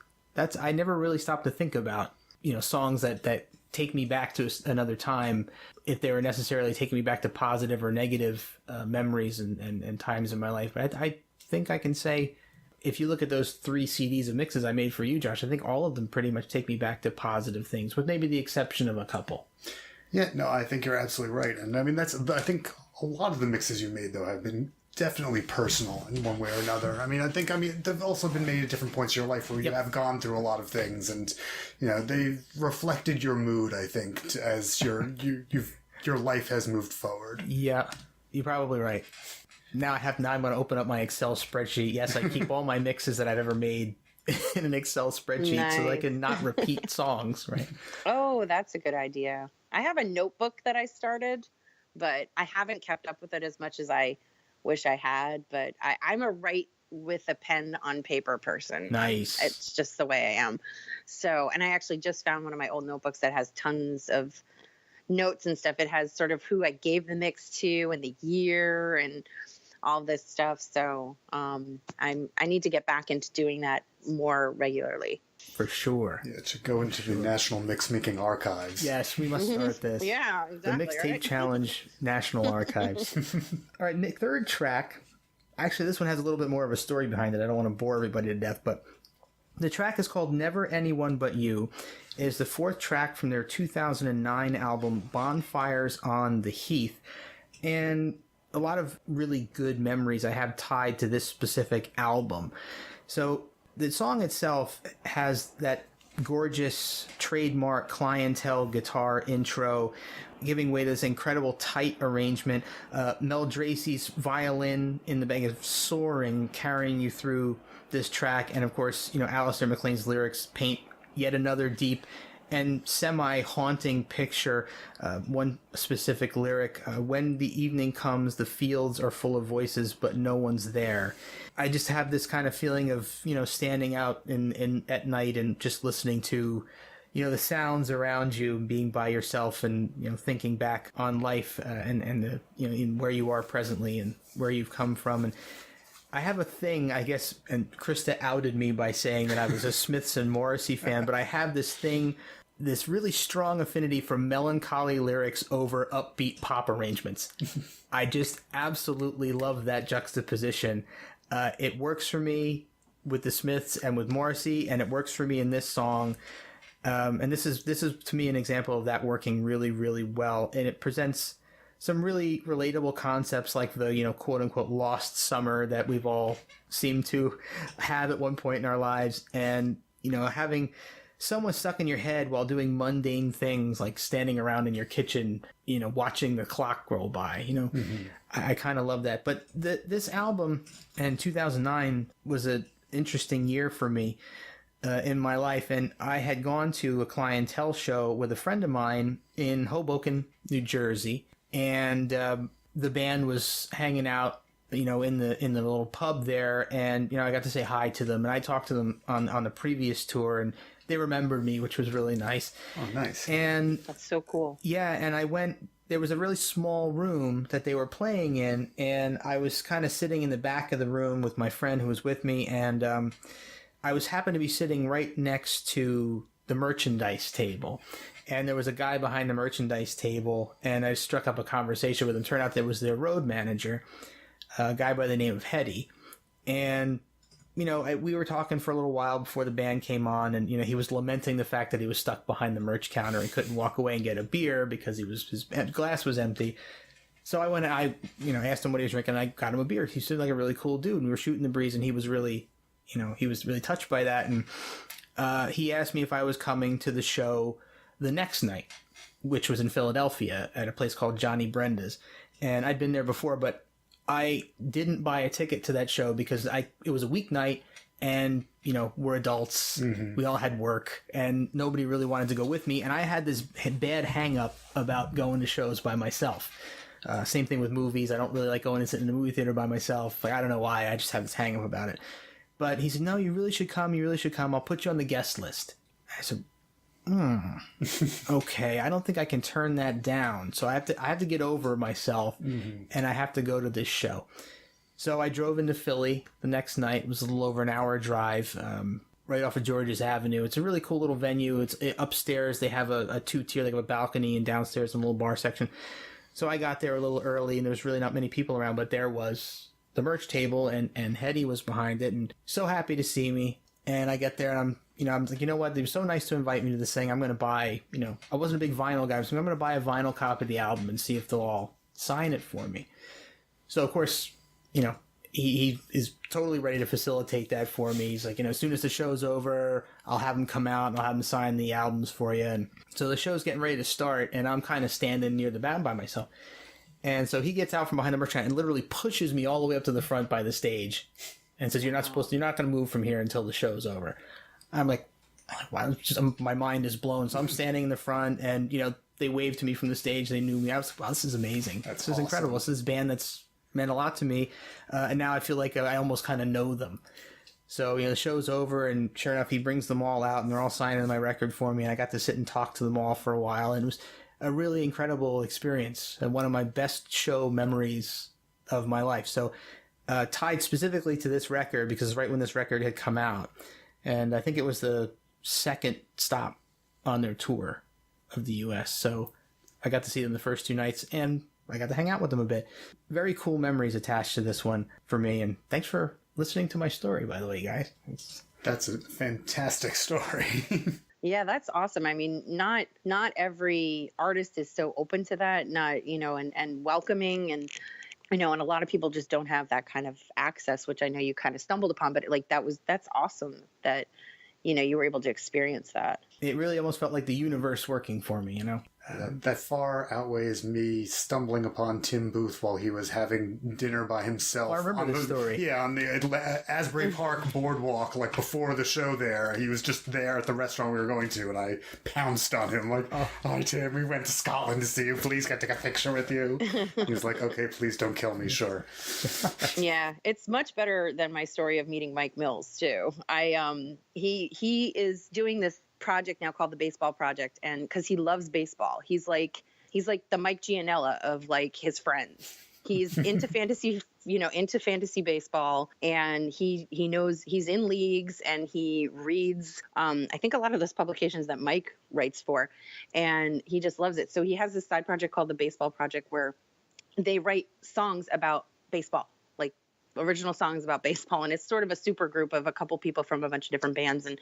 I never really stopped to think about, songs that take me back to another time, if they were necessarily taking me back to positive or negative memories and times in my life. But I think I can say, if you look at those 3 CDs of mixes I made for you, Josh, I think all of them pretty much take me back to positive things, with maybe the exception of a couple. Yeah, no, I think you're absolutely right. And I mean, I think a lot of the mixes you made, though, have been definitely personal in one way or another. I mean, they've also been made at different points in your life where you have gone through a lot of things, and they've reflected your mood, I think, as your life has moved forward. Yeah, you're probably right. Now I'm going to open up my Excel spreadsheet. Yes, I keep all my mixes that I've ever made in an Excel spreadsheet so I can not repeat songs, right? Oh, that's a good idea. I have a notebook that I started, but I haven't kept up with it as much as I wish I had. But I'm a write with a pen on paper person. Nice. It's just the way I am. So, and I actually just found one of my old notebooks that has tons of notes and stuff. It has sort of who I gave the mix to and the year and all this stuff. So I need to get back into doing that more regularly. For sure. Yeah, to go into the National Mix Making Archives. Yes, we must start this. Yeah, exactly. The MixTape Challenge National Archives. All right, Nick, third track. Actually, this one has a little bit more of a story behind it. I don't want to bore everybody to death, but The track is called Never Anyone But You. It is the fourth track from their 2009 album Bonfires on the Heath. And a lot of really good memories I have tied to this specific album. So the song itself has that gorgeous trademark clientele guitar intro, giving way to this incredible tight arrangement. Mel Dracy's violin in the back is soaring, carrying you through this track. And of course, Alistair MacLean's lyrics paint yet another deep and semi-haunting picture. One specific lyric, when the evening comes, the fields are full of voices, but no one's there. I just have this kind of feeling of, standing out in at night and just listening to, the sounds around you, being by yourself and, thinking back on life and the, in where you are presently and where you've come from. And I have a thing, I guess, and Krista outed me by saying that I was a Smiths and Morrissey fan, but I have this thing, this really strong affinity for melancholy lyrics over upbeat pop arrangements. I just absolutely love that juxtaposition. It works for me with the Smiths and with Morrissey, and it works for me in this song. And this is to me an example of that working really, really well. And it presents some really relatable concepts like the, quote unquote lost summer that we've all seemed to have at one point in our lives. And, having someone stuck in your head while doing mundane things like standing around in your kitchen, watching the clock roll by, I kind of love that. But this album in 2009 was an interesting year for me in my life. And I had gone to a clientele show with a friend of mine in Hoboken, New Jersey. And the band was hanging out, in the little pub there. And, I got to say hi to them. And I talked to them on the previous tour. And they remembered me, which was really nice. Oh, nice. And that's so cool. Yeah, and I went, there was a really small room that they were playing in, and I was kind of sitting in the back of the room with my friend who was with me, and I happened to be sitting right next to the merchandise table. And there was a guy behind the merchandise table, and I struck up a conversation with him. Turned out there was their road manager, a guy by the name of Hetty. And we were talking for a little while before the band came on, and he was lamenting the fact that he was stuck behind the merch counter and couldn't walk away and get a beer because his glass was empty. So I went and I asked him what he was drinking, and I got him a beer. He seemed like a really cool dude, and we were shooting the breeze, and he was really, he was really touched by that. And he asked me if I was coming to the show the next night, which was in Philadelphia at a place called Johnny Brenda's, and I'd been there before, but I didn't buy a ticket to that show because it was a weeknight, and we're adults. Mm-hmm. We all had work, and nobody really wanted to go with me. And I had this bad hang up about going to shows by myself. Same thing with movies. I don't really like going and sitting in the movie theater by myself. Like, I don't know why. I just have this hang up about it. But he said, no, you really should come. You really should come. I'll put you on the guest list. I said, okay, I don't think I can turn that down. So I have to get over myself, and I have to go to this show. So I drove into Philly the next night. It was a little over an hour drive, right off of Georges Avenue. It's a really cool little venue. It's upstairs. They have a two-tier, like a balcony, and downstairs a little bar section. So I got there a little early, and there was really not many people around, but there was the merch table, and Hetty was behind it, and so happy to see me. And I get there, and I'm like, what? They were so nice to invite me to this thing. I'm going to buy, I wasn't a big vinyl guy, so I'm going to buy a vinyl copy of the album and see if they'll all sign it for me. So, of course, he is totally ready to facilitate that for me. He's like, as soon as the show's over, I'll have him come out and I'll have him sign the albums for you. And so the show's getting ready to start, and I'm kind of standing near the band by myself. And so he gets out from behind the merch and literally pushes me all the way up to the front by the stage and says, you're not going to move from here until the show's over. I'm like, wow, my mind is blown. So I'm standing in the front, and, they waved to me from the stage. They knew me. I was like, wow, this is amazing. This is awesome. Incredible. This is a band that's meant a lot to me. And now I feel like I almost kind of know them. So, the show's over, and sure enough, he brings them all out, and they're all signing my record for me. And I got to sit and talk to them all for a while. And it was a really incredible experience and one of my best show memories of my life. So, tied specifically to this record, because right when this record had come out, and I think it was the second stop on their tour of the U.S. So I got to see them the first two nights, and I got to hang out with them a bit. Very cool memories attached to this one for me, and thanks for listening to my story, by the way, guys. That's a fantastic story. Yeah, that's awesome. I mean, not every artist is so open to that, not, and welcoming, and and a lot of people just don't have that kind of access, which I know you kind of stumbled upon, but that's awesome that you were able to experience that. It really almost felt like the universe working for me, That far outweighs me stumbling upon Tim Booth while he was having dinner by himself. Oh, I remember this story. Yeah, on the Asbury Park boardwalk, like before the show there. He was just there at the restaurant we were going to, and I pounced on him like, "Hi, Tim, we went to Scotland to see you. Please, can I take a picture with you?" He was like, "Okay, please don't kill me, sure." Yeah, it's much better than my story of meeting Mike Mills, too. He is doing this project now called the Baseball Project, and because he loves baseball, he's like the Mike Gianella of like his friends. He's into fantasy baseball, and he knows he's in leagues, and he reads I think a lot of those publications that Mike writes for, and he just loves it. So he has this side project called the Baseball Project where they write songs about baseball, like original songs about baseball, and it's sort of a super group of a couple people from a bunch of different bands. And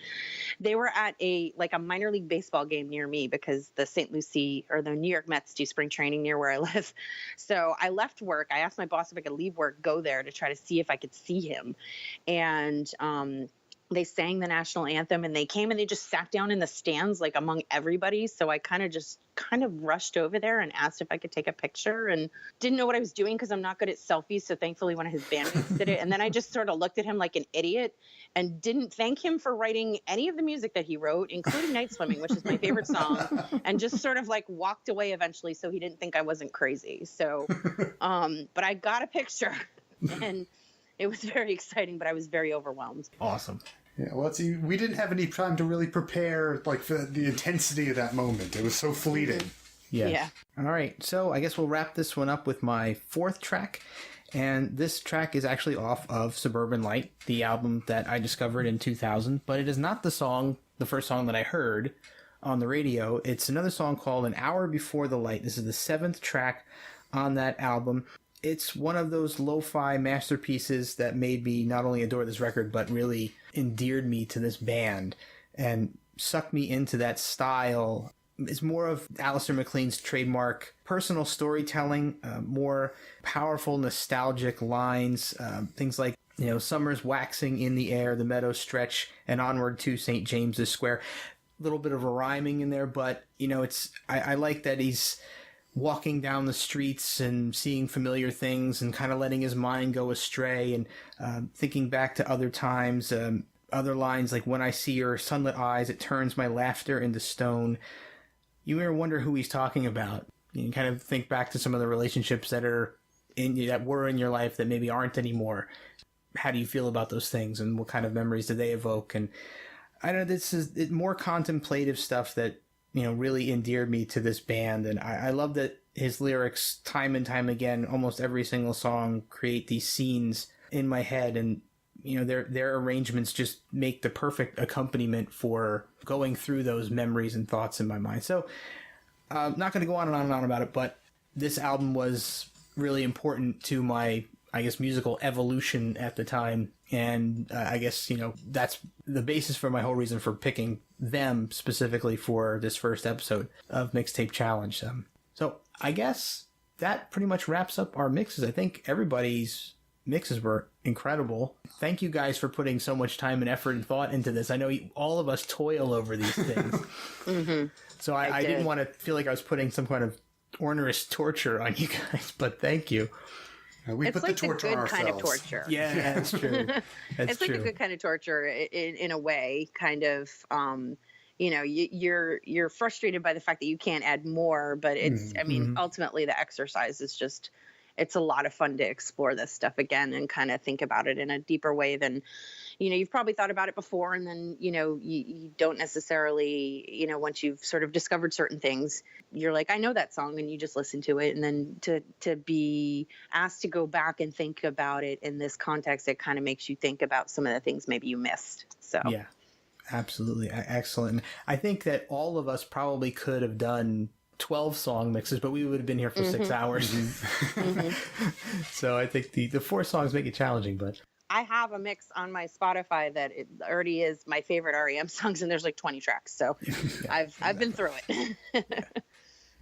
they were at a minor league baseball game near me because the New York Mets do spring training near where I live. So I left work. I asked my boss if I could leave work, go there to try to see if I could see him. And they sang the national anthem, and they came and they just sat down in the stands, like among everybody. So I kind of rushed over there and asked if I could take a picture, and didn't know what I was doing because I'm not good at selfies. So thankfully one of his bandmates did it. And then I just sort of looked at him like an idiot and didn't thank him for writing any of the music that he wrote, including Night Swimming, which is my favorite song, and just sort of like walked away eventually. So he didn't think I wasn't crazy. So, but I got a picture, and it was very exciting, but I was very overwhelmed. Awesome. Yeah, well, we didn't have any time to really prepare, like, for the intensity of that moment. It was so fleeting. Yes. Yeah. All right, so I guess we'll wrap this one up with my fourth track. And this track is actually off of Suburban Light, the album that I discovered in 2000. But it is not the first song that I heard on the radio. It's another song called An Hour Before the Light. This is the 7th track on that album. It's one of those lo-fi masterpieces that made me not only adore this record, but really endeared me to this band and sucked me into that style. It's more of Alistair MacLean's trademark personal storytelling, more powerful, nostalgic lines, things like, summer's waxing in the air, the meadows stretch, and onward to St. James's Square. A little bit of a rhyming in there, but, I like that he's walking down the streets and seeing familiar things and kind of letting his mind go astray and thinking back to other times. Other lines like, when I see your sunlit eyes, it turns my laughter into stone. You ever wonder who he's talking about? You kind of think back to some of the relationships that were in your life that maybe aren't anymore. How do you feel about those things, and what kind of memories do they evoke? And I don't know, this is more contemplative stuff that really endeared me to this band. And I love that his lyrics, time and time again, almost every single song, create these scenes in my head. And, their arrangements just make the perfect accompaniment for going through those memories and thoughts in my mind. So I'm not going to go on and on about it, but this album was really important to my, I guess, musical evolution at the time. And I guess, that's the basis for my whole reason for picking them specifically for this first episode of Mixtape Challenge. So I guess that pretty much wraps up our mixes. I think everybody's mixes were incredible. Thank you guys for putting so much time and effort and thought into this. I know all of us toil over these things. Mm-hmm. So I didn't want to feel like I was putting some kind of onerous torture on you guys, but thank you. We it's put like the torture good on kind of ourselves. torture. Yeah, that's true. It's like a good kind of torture in a way, kind of. You're frustrated by the fact that you can't add more, but it's, ultimately the exercise is just, it's a lot of fun to explore this stuff again and kind of think about it in a deeper way than, you've probably thought about it before. And then, you don't necessarily, once you've sort of discovered certain things, you're like, I know that song, and you just listen to it. And then to be asked to go back and think about it in this context, it kind of makes you think about some of the things maybe you missed. So yeah, absolutely. Excellent. I think that all of us probably could have done 12 song mixes, but we would have been here for 6 hours. So I think the 4 songs make it challenging, but I have a mix on my Spotify that it already is my favorite r.e.m. songs, and there's like 20 tracks. So I've been through it.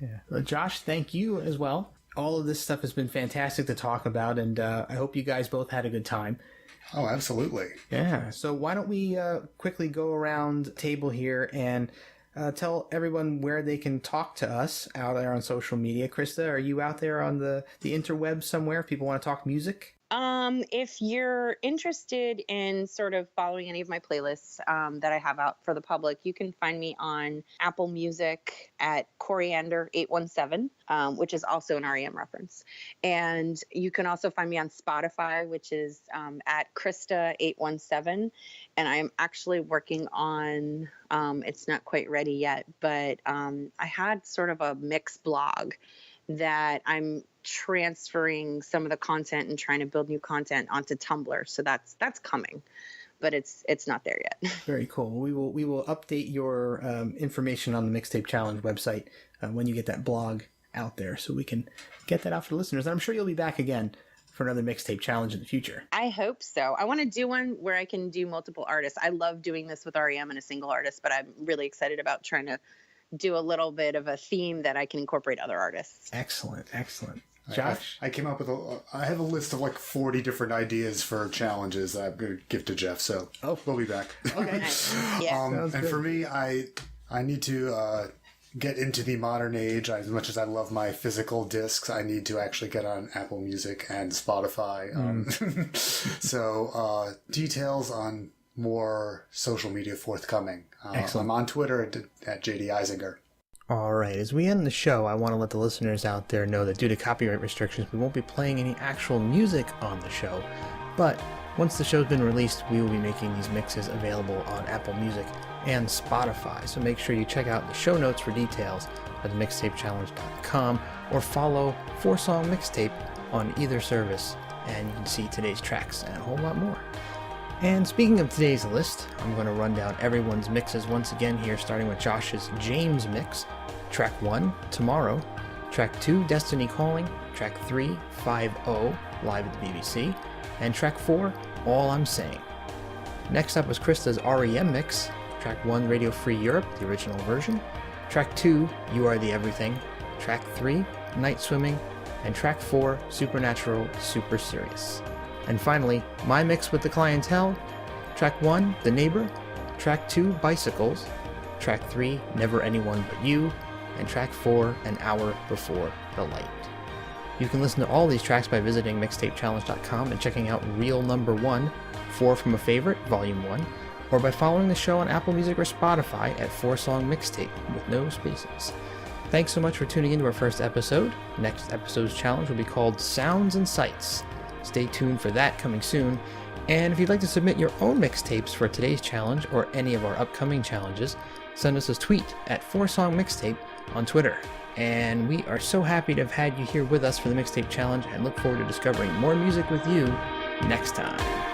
Yeah. Well, Josh, thank you as well. All of this stuff has been fantastic to talk about, and I hope you guys both had a good time. Oh, absolutely. Yeah. So why don't we quickly go around the table here and tell everyone where they can talk to us out there on social media. Krista, are you out there on the interwebs somewhere if people want to talk music? If you're interested in sort of following any of my playlists that I have out for the public, you can find me on Apple Music at Coriander817, which is also an r.e.m. reference. And you can also find me on Spotify, which is at Krista817. And I am actually working on, it's not quite ready yet, but I had sort of a mix blog that I'm transferring some of the content and trying to build new content onto Tumblr. So that's coming, but it's not there yet. Very cool. We will update your information on the Mixtape Challenge website when you get that blog out there, so we can get that out for the listeners. And I'm sure you'll be back again for another Mixtape Challenge in the future. I hope so. I want to do one where I can do multiple artists. I love doing this with r.e.m. and a single artist, but I'm really excited about trying to do a little bit of a theme that I can incorporate other artists. Excellent. Josh? I came up with I have a list of like 40 different ideas for challenges that I'm going to give to Jeff, so we'll be back. Okay. Yeah. And good. For me, I need to get into the modern age. As much as I love my physical discs, I need to actually get on Apple Music and Spotify. So details on more social media forthcoming. I'm on Twitter at JD Eisinger. All right, as we end the show, I want to let the listeners out there know that due to copyright restrictions, we won't be playing any actual music on the show. But once the show's been released, we will be making these mixes available on Apple Music and Spotify. So make sure you check out the show notes for details at mixtapechallenge.com or follow 4-Song Mixtape on either service, and you can see today's tracks and a whole lot more. And speaking of today's list, I'm going to run down everyone's mixes once again here, starting with Josh's James mix. Track 1, Tomorrow. Track 2, Destiny Calling. Track 3, 5-0, live at the BBC. And track 4, All I'm Saying. Next up was Krista's r.e.m. mix. Track 1, Radio Free Europe, the original version. Track 2, You Are the Everything. Track 3, Night Swimming. And track 4, Supernatural, Super Serious. And finally, my mix with the clientele. Track 1, The Neighbor. Track 2, Bicycles. Track 3, Never Anyone But You. And track 4, An Hour Before the Light. You can listen to all these tracks by visiting mixtapechallenge.com and checking out Reel Number 1, 4 from a Favorite, Volume 1, or by following the show on Apple Music or Spotify at 4-Song Mixtape with no spaces. Thanks so much for tuning into our first episode. Next episode's challenge will be called Sounds and Sights. Stay tuned for that coming soon. And if you'd like to submit your own mixtapes for today's challenge or any of our upcoming challenges, send us a tweet at 4-Song Mixtape on Twitter. And we are so happy to have had you here with us for the Mixtape Challenge and look forward to discovering more music with you next time.